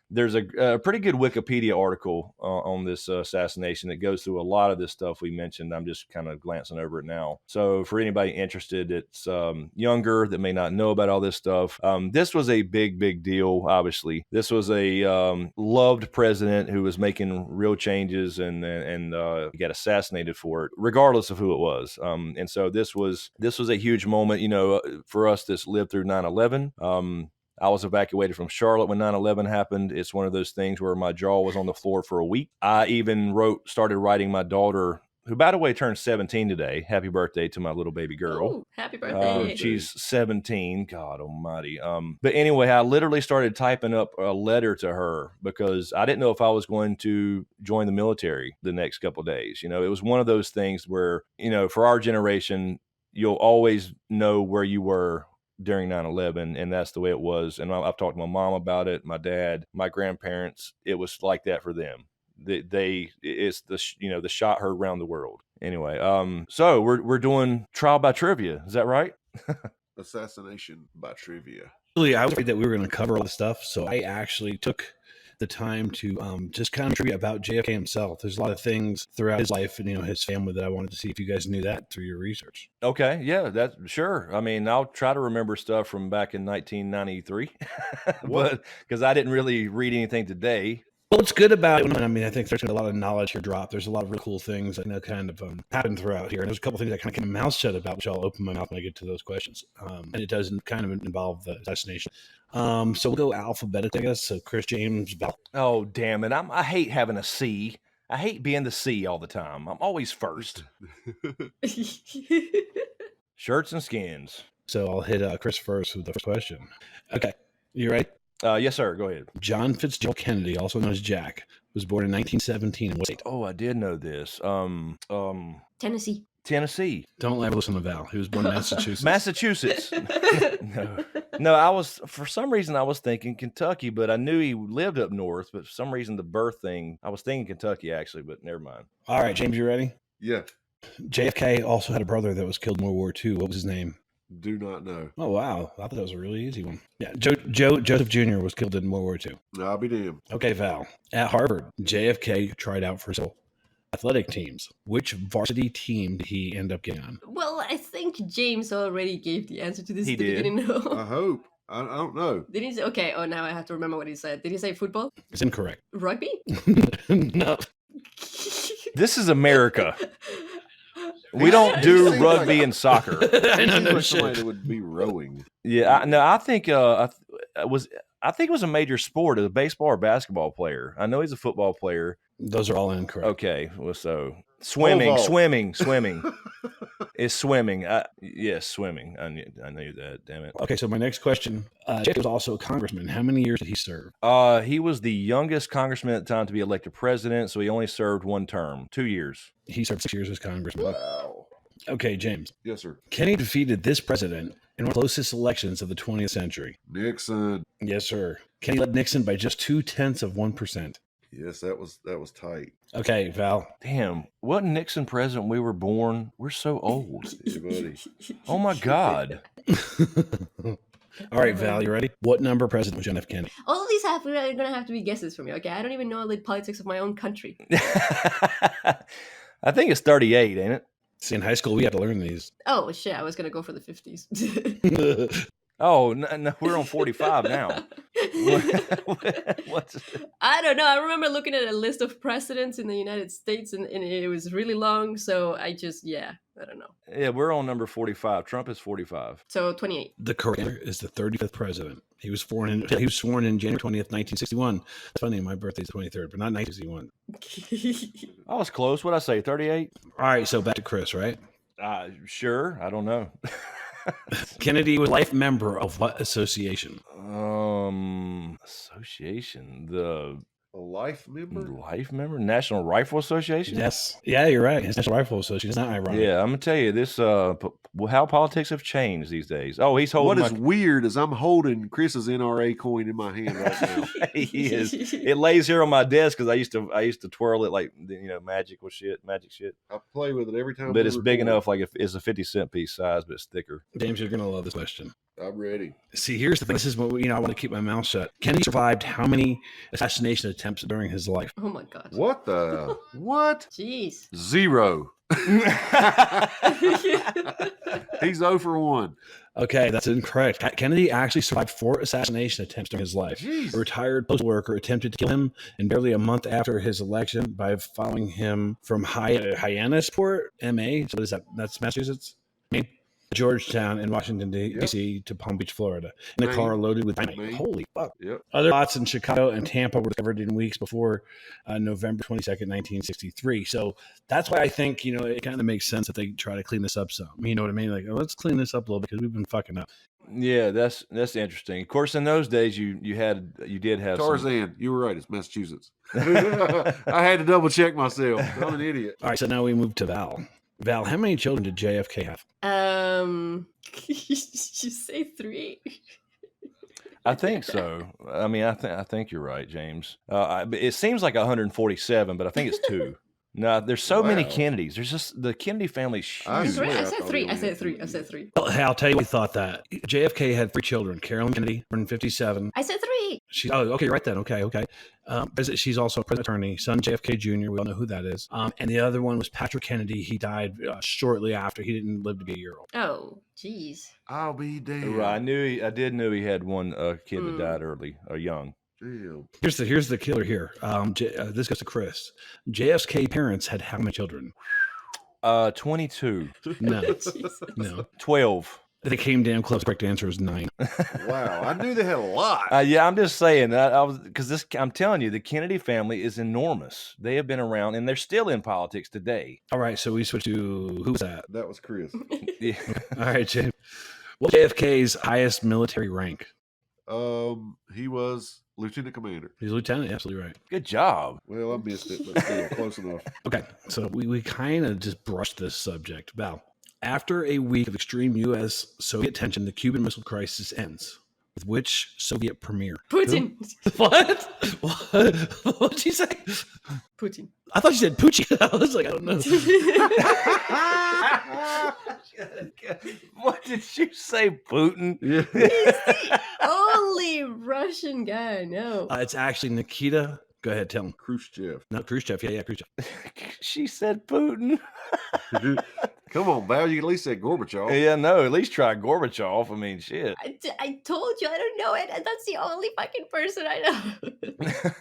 There's a pretty good Wikipedia article on this assassination that goes through a lot of this stuff we mentioned. I'm just kind of glancing over it now. So for anybody interested, it's younger that may not know about all this stuff. This was a big deal, obviously. This was a loved president who was making real changes and got assassinated for it, regardless of who it was. And so this was a huge moment, for us that's lived through 9/11. I was evacuated from Charlotte when 9/11 happened. It's one of those things where my jaw was on the floor for a week. I even started writing my daughter, who, by the way, turned 17 today. Happy birthday to my little baby girl. Oh, happy birthday. She's 17. God almighty. But anyway, I literally started typing up a letter to her because I didn't know if I was going to join the military the next couple of days. It was one of those things where, for our generation, you'll always know where you were during 9/11, and that's the way it was. And I've talked to my mom about it, my dad, my grandparents. It was like that for them. It's the shot heard around the world. Anyway, so we're doing trial by trivia. Is that right? Assassination by trivia. Really, I was afraid that we were going to cover all the stuff, so I actually took the time to just kind of trivia about JFK himself. There's a lot of things throughout his life and his family that I wanted to see if you guys knew that through your research. Okay, yeah, that's sure. I mean, I'll try to remember stuff from back in 1993, but because I didn't really read anything today. Well, what's good about it, I mean, I think there's a lot of knowledge here dropped. There's a lot of really cool things that kind of happen throughout here. And there's a couple things I kind of keep my mouth shut about, which I'll open my mouth when I get to those questions. And it does kind of involve the assassination. So we'll go alphabetically, I guess. So Chris, James, Bell. Oh, damn it. I hate having a C. I hate being the C all the time. I'm always first. Shirts and skins. So I'll hit Chris first with the first question. Okay. You ready? Yes, sir. Go ahead. John Fitzgerald Kennedy, also known as Jack, was born in 1917 in what state? Oh, I did know this. Tennessee. Don't ever listen to Val. He was born in Massachusetts. Massachusetts. No, for some reason I was thinking Kentucky, but I knew he lived up north, but for some reason the birth thing, I was thinking Kentucky actually, but never mind. All right, James, you ready? Yeah. JFK also had a brother that was killed in World War II. What was his name? Do not know. Oh, wow. I thought that was a really easy one. Yeah, Joseph Jr. was killed in World War II. I'll be damned. Okay, Val. At Harvard, JFK tried out for several athletic teams. Which varsity team did he end up getting on? Well, I think James already gave the answer to this. He did. Didn't know. I hope. I don't know. Did he say, okay, now I have to remember what he said. Did he say football? It's incorrect. Rugby? No. This is America. We don't do rugby and soccer. I know, no somebody that would be rowing. Yeah, I think I think it was a major sport, a baseball or basketball player. I know he's a football player. Those are all incorrect. Okay, well, so Swimming. vault. Swimming. It's swimming. Yes, swimming. I knew that. Damn it. Okay, so my next question. JFK was also a congressman. How many years did he serve? He was the youngest congressman at the time to be elected president, so he only served one term, 2 years. He served 6 years as congressman. Wow. Okay, James. Yes, sir. Kennedy defeated this president in one of the closest elections of the 20th century. Nixon. Yes, sir. Kennedy led Nixon by just 0.2%. Yes, that was tight. Okay, Val. Damn, wasn't Nixon president when we were born? We're so old. Yeah, buddy. Oh my God. All right, Val, you ready? What number president was John F. Kennedy? All of these are going to have to be guesses for me, okay? I don't even know the politics of my own country. I think it's 38, ain't it? See, in high school, we had to learn these. Oh, shit, I was going to go for the 50s. Oh, no, we're on 45 now. What's I don't know. I remember looking at a list of presidents in the United States, and it was really long, so I don't know. Yeah, we're on number 45. Trump is 45. So 28. The correct answer is the 35th president. He was sworn in January 20th, 1961. It's funny, my birthday's the 23rd, but not 1961. I was close. What'd I say, 38? All right, so back to Chris, right? Sure. I don't know. Kennedy was a life member of what association? Association. The A life member? National Rifle Association? Yes. Yeah, you're right. It's National Rifle Association. It's not ironic. Yeah, I'm going to tell you this, how politics have changed these days. Oh, he's holding What is weird is I'm holding Chris's NRA coin in my hand right now. He is. It lays here on my desk because I used to twirl it like, magic shit. I play with it every time. But it's big enough, like if it's a 50-cent piece size, but it's thicker. James, you're going to love this question. I'm ready. See, here's the thing. This is what I want to keep my mouth shut. Kennedy survived how many assassination attempts during his life? Oh my God. What the? What? Jeez. 0. He's 0 for 1. Okay, that's incorrect. Kennedy actually survived 4 assassination attempts during his life. Jeez. A retired postal worker attempted to kill him, and barely a month after his election by following him from Hyannisport, MA. So what is that? That's Massachusetts? Maine? Georgetown in Washington, D.C. to Palm Beach, Florida, in a car loaded with dynamite. Maine. Holy fuck. Yep. Other spots in Chicago and Tampa were discovered in weeks before November 22nd, 1963. So that's why I think, it kind of makes sense that they try to clean this up some. You know what I mean? Like, let's clean this up a little because we've been fucking up. Yeah, that's interesting. Of course, in those days, you did have Tarzan. You were right. It's Massachusetts. I had to double check myself. I'm an idiot. All right, so now we move to Val. Val, how many children did JFK have? You say 3? I think so. I mean, I think you're right, James. It seems like 147, but I think it's 2. No, there's so many Kennedys. There's just the Kennedy family's huge. I swear I said 3. Well, hey, I'll tell you what we thought that. JFK had 3 children. Carolyn Kennedy, born in 1957. I said 3. Okay, right then. Okay. She's also a president attorney, son JFK Jr. We all know who that is. And the other one was Patrick Kennedy. He died shortly after. He didn't live to be a year old. Oh, jeez. I'll be damned. Right, I did know he had one kid that died early, or young. Damn. Here's the killer here. This goes to Chris. JFK parents had how many children? 22. No, Jesus. no. 12. They came damn close. The correct answer is 9. Wow. I knew they had a lot. Yeah, I'm just saying that I'm telling you, the Kennedy family is enormous. They have been around, and they're still in politics today. All right, so we switch to who was that? That was Chris. Yeah. All right, James. What's JFK's highest military rank? He was lieutenant commander. He's a lieutenant. Absolutely right. Good job. Well, I missed it, but still close enough. Okay, so we kind of just brushed this subject. Val, after a week of extreme U.S.-Soviet tension, the Cuban Missile Crisis ends. With which Soviet premier? Putin. What? What did she say? Putin. I thought she said Poochie. I was like, I don't know. What did you say, Putin? Yeah. He's the only Russian guy I know. It's actually Nikita. Go ahead, tell him. Khrushchev. No, Khrushchev. Yeah, Khrushchev. She said Putin. Come on, Val. You can at least say Gorbachev. Yeah, no, at least try Gorbachev. I mean, shit. I told you I don't know it. That's the only fucking person I know.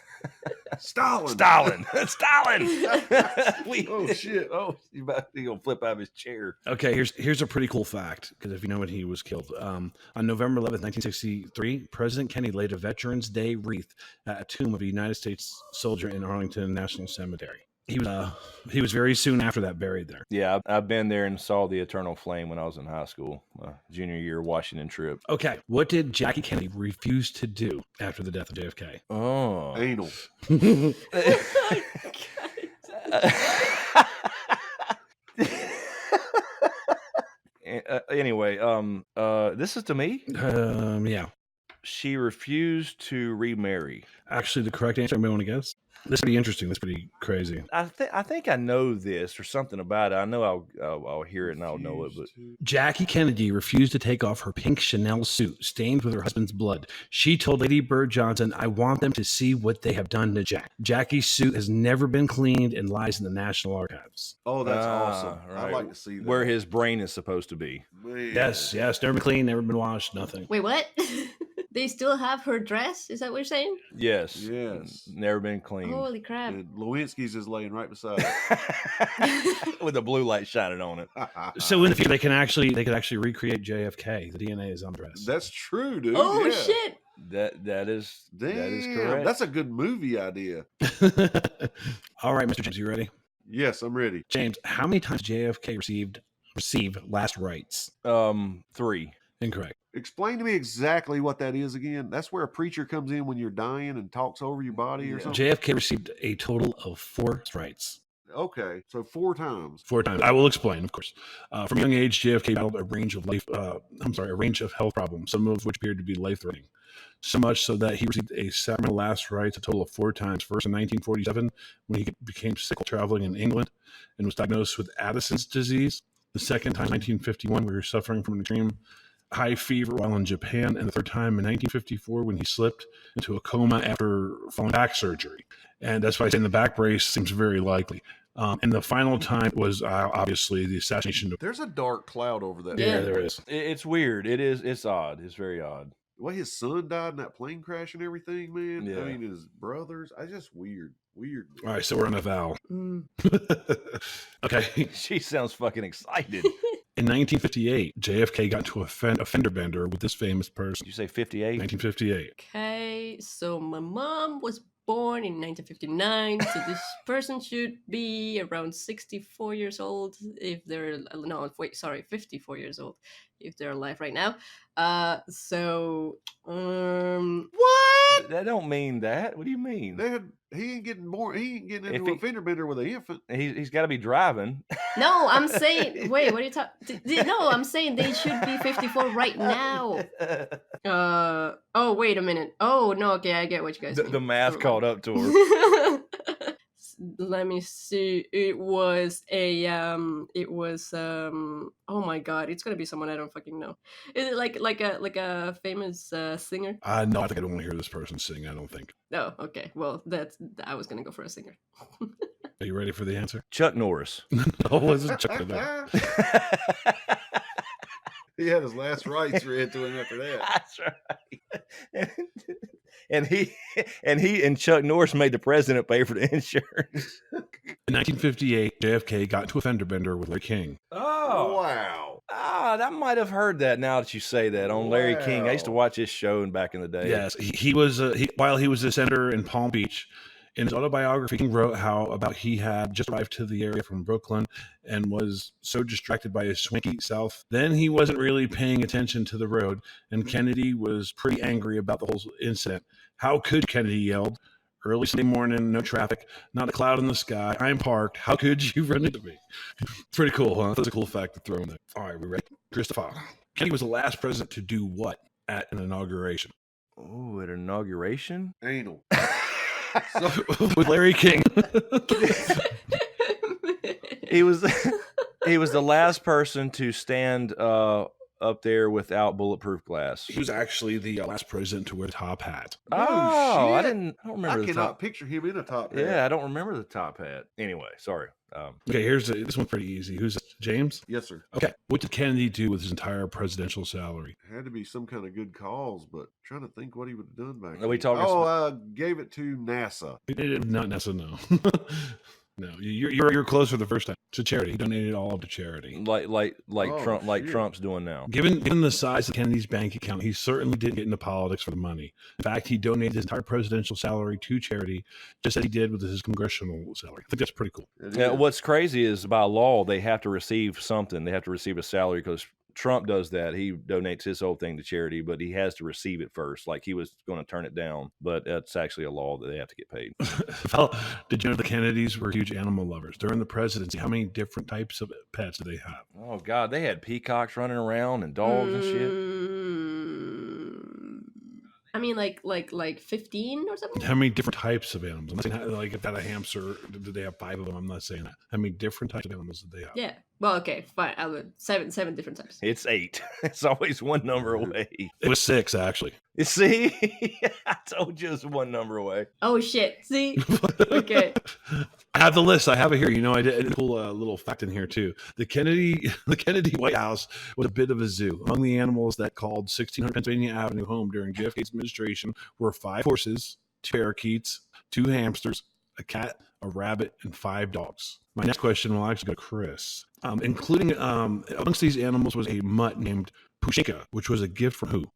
Stalin. Stalin. Oh, shit. Oh, he's gonna flip out of his chair. Okay, here's a pretty cool fact, because if you know when he was killed. On November 11th, 1963, President Kennedy laid a Veterans Day wreath at a tomb of a United States soldier in Arlington National Cemetery. He was very soon after that buried there. Yeah, I've been there and saw the eternal flame when I was in high school, junior year Washington trip. Okay, what did Jackie Kennedy refuse to do after the death of JFK? Oh, Anal. Anyway, this is to me. Yeah. She refused to remarry. Actually, the correct answer, I want to guess. This is pretty interesting. This is pretty crazy. I think I know this or something about it. I know I'll hear it and I'll know it. But Jackie Kennedy refused to take off her pink Chanel suit stained with her husband's blood. She told Lady Bird Johnson, "I want them to see what they have done to Jack." Jackie's suit has never been cleaned and lies in the National Archives. Oh, that's awesome. Right. I'd like to see that. Where his brain is supposed to be. Man. Yes, never been cleaned, never been washed, nothing. Wait, what? They still have her dress? Is that what you're saying? Yes. Yes. Never been cleaned. Holy crap. And Lewinsky's is laying right beside it. With the blue light shining on it. So in the future, they could actually recreate JFK. The DNA is on the dress. That's true, dude. Oh, yeah. shit. That is Damn, correct. that's a good movie idea. All right, Mr. James, you ready? Yes, I'm ready. James, how many times JFK received last rites? 3. Incorrect. Explain to me exactly what that is again. That's where a preacher comes in when you're dying and talks over your body or something? JFK received a total of 4 rites. Okay, so 4 times. 4 times. I will explain, of course. From a young age, JFK battled a range of health problems, some of which appeared to be life-threatening. So much so that he received a sacramental last rites a total of 4 times. First in 1947, when he became sick while traveling in England and was diagnosed with Addison's disease. The second time in 1951, where he was suffering from an extreme high fever while in Japan, and the third time in 1954 when he slipped into a coma after following back surgery. And that's why I say the back brace seems very likely. And the final time was obviously the assassination. There's a dark cloud over that. Yeah, there is. It's weird. It's odd. It's very odd. The way his son died in that plane crash and everything, man. Yeah. I mean, his brothers. I just weird. All right, so we're on a Val. Okay. She sounds fucking excited. In 1958, JFK got into a fender bender with this famous person. Did you say 58? 1958. Okay, so my mom was born in 1959, so this person should be around 64 years old if they're, no, wait, sorry, 54 years old if they're alive right now. What? That don't mean that. What do you mean? He ain't getting born. He ain't getting If into he- a fender bender with an infant. He's got to be driving. No, I'm saying, wait, what are you talking? No, I'm saying they should be 54 right now. Oh, wait a minute. Oh, no, okay, I get what you guys mean. The math caught up to her. Let me see. It was oh my god, it's gonna be someone I don't fucking know. Is it like a famous singer? No, I think I don't want to hear this person sing, I don't think. Oh, okay. Well, I was gonna go for a singer. Are you ready for the answer? Chuck Norris. No, it wasn't Chuck Norris. He had his last rites read to him after that. That's right. And he and Chuck Norris made the president pay for the insurance. In 1958, JFK got into a fender bender with Larry King. Oh, Wow. I might have heard that now that you say that on Larry King. I used to Wow. watch his show back in the day. Yes, while he was a senator in Palm Beach. In his autobiography, King wrote about he had just arrived to the area from Brooklyn and was so distracted by his swanky South. Then he wasn't really paying attention to the road, and Kennedy was pretty angry about the whole incident. How could, Kennedy yelled, early Sunday morning, no traffic, not a cloud in the sky, I'm parked, how could you run into me? Pretty cool, huh? That's a cool fact to throw in there. All right, we ready? Christopher. Kennedy was the last president to do what at an inauguration? Oh, at an inauguration? Anal. With Larry King. He was the last person to stand up there without bulletproof glass. He was actually the last president to wear a top hat. No Oh, I shit. don't remember I the cannot top. picture him in a top hat. Yeah, I don't remember the top hat. Anyway, sorry. Okay, this one's pretty easy. Who's this? James? Yes, sir. Okay. What did Kennedy do with his entire presidential salary? Had to be some kind of good cause, but trying to think what he would have done back Are we then. talking Gave it to NASA. Not necessarily, no. No, you're closer the first time. To charity. He donated all to charity. Like Oh, Trump, like shit. Trump's doing now. Given the size of Kennedy's bank account, he certainly didn't get into politics for the money. In fact, he donated his entire presidential salary to charity, just as he did with his congressional salary. I think that's pretty cool. It Yeah, is. what's crazy is by law they have to receive something. They have to receive a salary because Trump does that. He donates his whole thing to charity, but he has to receive it first. Like he was going to turn it down, but that's actually a law that they have to get paid. Well, did you know the Kennedys were huge animal lovers? During the presidency, how many different types of pets did they have? Oh God, they had peacocks running around and dogs and shit. I mean, like 15 or something. How many different types of animals? I'm not saying like if they had a hamster, did they have 5 of them? I'm not saying that. How many different types of animals did they have? Yeah. Well, okay, fine. I would seven different types. It's 8. It's always one number away. It was 6, actually. You see, I told you it's one number away. Oh shit! See, okay. I have the list. I have it here. You know, I did a cool little fact in here too. The Kennedy White House was a bit of a zoo. Among the animals that called 1600 Pennsylvania Avenue home during JFK's administration were 5 horses, 2 parakeets, 2 hamsters, a cat, a rabbit, and 5 dogs. My next question will actually go to Chris. Including amongst these animals was a mutt named Pushinka, which was a gift from who?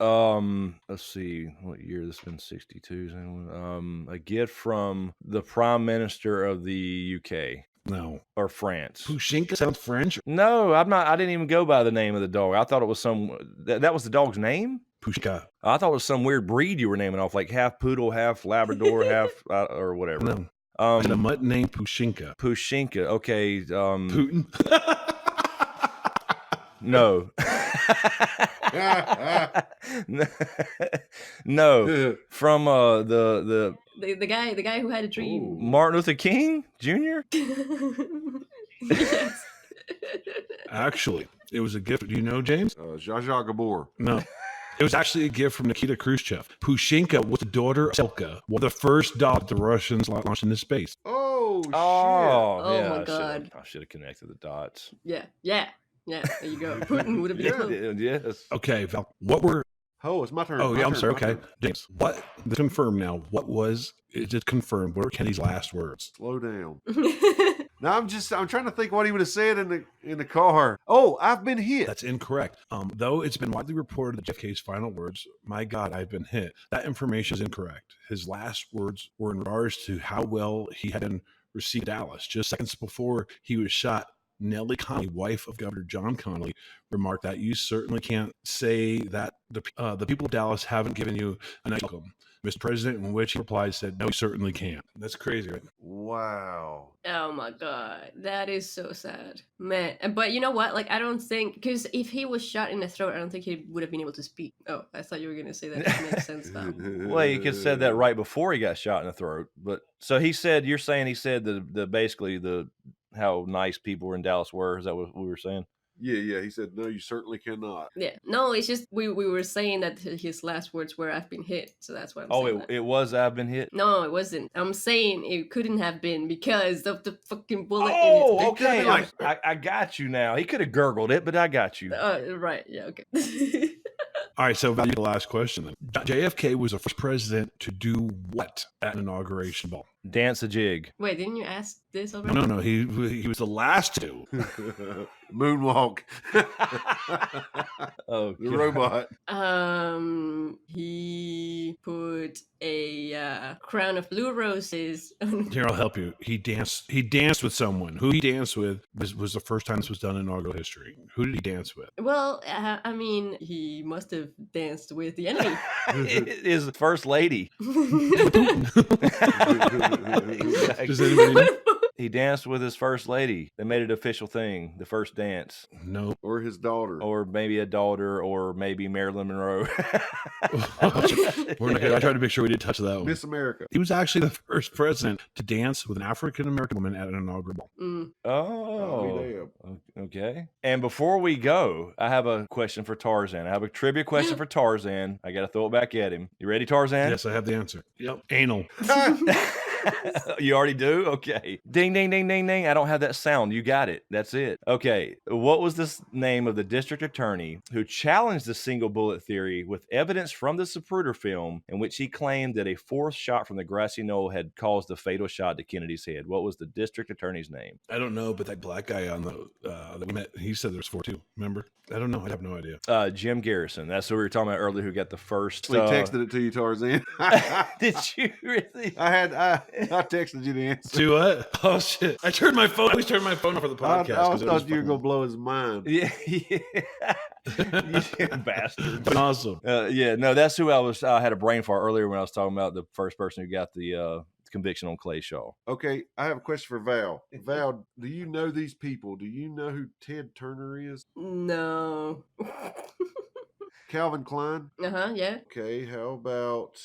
Let's see, what year this been 62. A gift from the Prime Minister of the UK No. or France. Pushinka sounds French. No, I'm not. I didn't even go by the name of the dog. I thought it was some. That was the dog's name. Pushinka. I thought it was some weird breed you were naming off, like half poodle, half Labrador, half or whatever. No. And a mutt named Pushinka. Pushinka. Okay. Putin. No. No. From the guy who had a dream. Martin Luther King Jr. Yes. Actually, it was a gift. Do you know, James? Zsa Zsa Gabor. No. It was actually a gift from Nikita Khrushchev. Pushinka was the daughter of Selka, one of the first dogs the Russians launched into space. Oh, shit. Oh, Oh yeah, my God. I should have connected the dots. Yeah. There you go. Putin would have been Yeah. cool. Yes. Okay, Val. What were... Oh, it's my turn. Oh, My yeah, I'm turn, sorry. my Okay. turn. James, what... To confirm now, what was... It just confirmed. What were Kennedy's last words? Slow down. Now I'm trying to think what he would have said in the car. Oh, I've been hit. That's incorrect. Though it's been widely reported that JFK's final words, "My God, I've been hit," that information is incorrect. His last words were in regards to how well he had been received in Dallas. Just seconds before he was shot, Nellie Connolly, wife of Governor John Connolly, remarked that you certainly can't say that the people of Dallas haven't given you a nice welcome, Mr. President, in which he replied, said, "No, you certainly can't." That's crazy, right? Wow. Oh my God, that is so sad, man. But you know what? Like, I don't think, because if he was shot in the throat, I don't think he would have been able to speak. Oh, I thought you were gonna say that. It makes sense now. Well, you could have said that right before he got shot in the throat. But so he said, you're saying he said the basically how nice people were in Dallas were. Is that what we were saying? Yeah. He said, "No, you certainly cannot." Yeah, no, it's just we were saying that his last words were "I've been hit," so that's why I'm saying that. it was I've been hit. No, it wasn't. I'm saying it couldn't have been because of the fucking bullet in Oh, it. okay. Like- I got you now. He could have gurgled it, but I got you. Right, yeah, okay. All right, so value the last question then. JFK was the first president to do what at an inauguration ball? Dance a jig. Wait, didn't you ask this already? No, he was the last to. Moonwalk. Oh, The robot. He put a crown of blue roses on. Here, I'll help you. He danced with someone. Who he danced with was the first time this was done in inaugural history. Who did he dance with? Well, I mean, he must have danced with the enemy. It is the first lady. Does anybody know? He danced with his first lady. They made it an official thing, the first dance. No. Or his daughter. Or maybe a daughter, or maybe Marilyn Monroe. We're not gonna, I tried to make sure we didn't touch that one. Miss America. He was actually the first president to dance with an African American woman at an inaugural ball. Mm. I'll be Oh, damned. okay. And before we go, I have a question for Tarzan. I have a trivia question for Tarzan. I got to throw it back at him. You ready, Tarzan? Yes, I have the answer. Yep. Anal. You already do? Okay. Ding, ding, ding, ding, ding. I don't have that sound. You got it. That's it. Okay. What was the name of the district attorney who challenged the single bullet theory with evidence from the Zapruder film in which he claimed that a fourth shot from the grassy knoll had caused the fatal shot to Kennedy's head? What was the district attorney's name? I don't know, but that black guy on the that we met, he said there was 4 too. Remember? I don't know. I have no idea. Jim Garrison. That's what we were talking about earlier. Who got the first? We texted it to you, Tarzan. Did you really? I texted you the answer. To what? Oh shit! I turned my phone. I always turn my phone off for the podcast. I thought you were gonna blow his mind. Yeah, you bastard. But awesome. Yeah, no, that's who I had a brain fart earlier when I was talking about the first person who got the conviction on Clay Shaw. Okay, I have a question for Val. Val, do you know these people? Do you know who Ted Turner is? No. Calvin Klein? Yeah. Okay, how about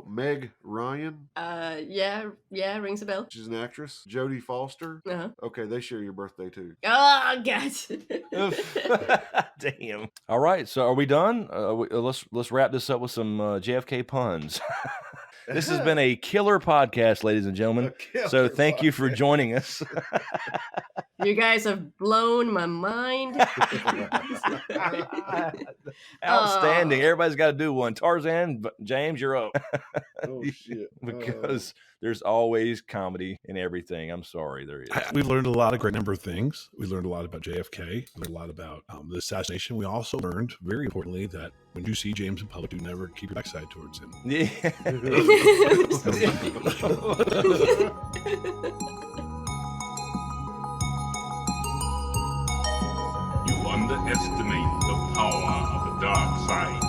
Meg Ryan? Yeah, rings a bell. She's an actress. Jodie Foster? Okay, they share your birthday too. Oh, God. Damn. All right, so are we done? Let's wrap this up with some JFK puns. This has been a killer podcast, ladies and gentlemen. So thank you for joining us. You guys have blown my mind. Outstanding. Everybody's got to do one. Tarzan, James, you're up. Oh, shit. Because there's always comedy in everything. I'm sorry, there is. We've learned a lot of great number of things. We learned a lot about JFK. We learned a lot about the assassination. We also learned, very importantly, that when you see James in public, do never keep your backside towards him. Yeah. You underestimate the power of the dark side.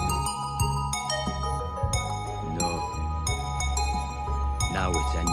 No. Now it's a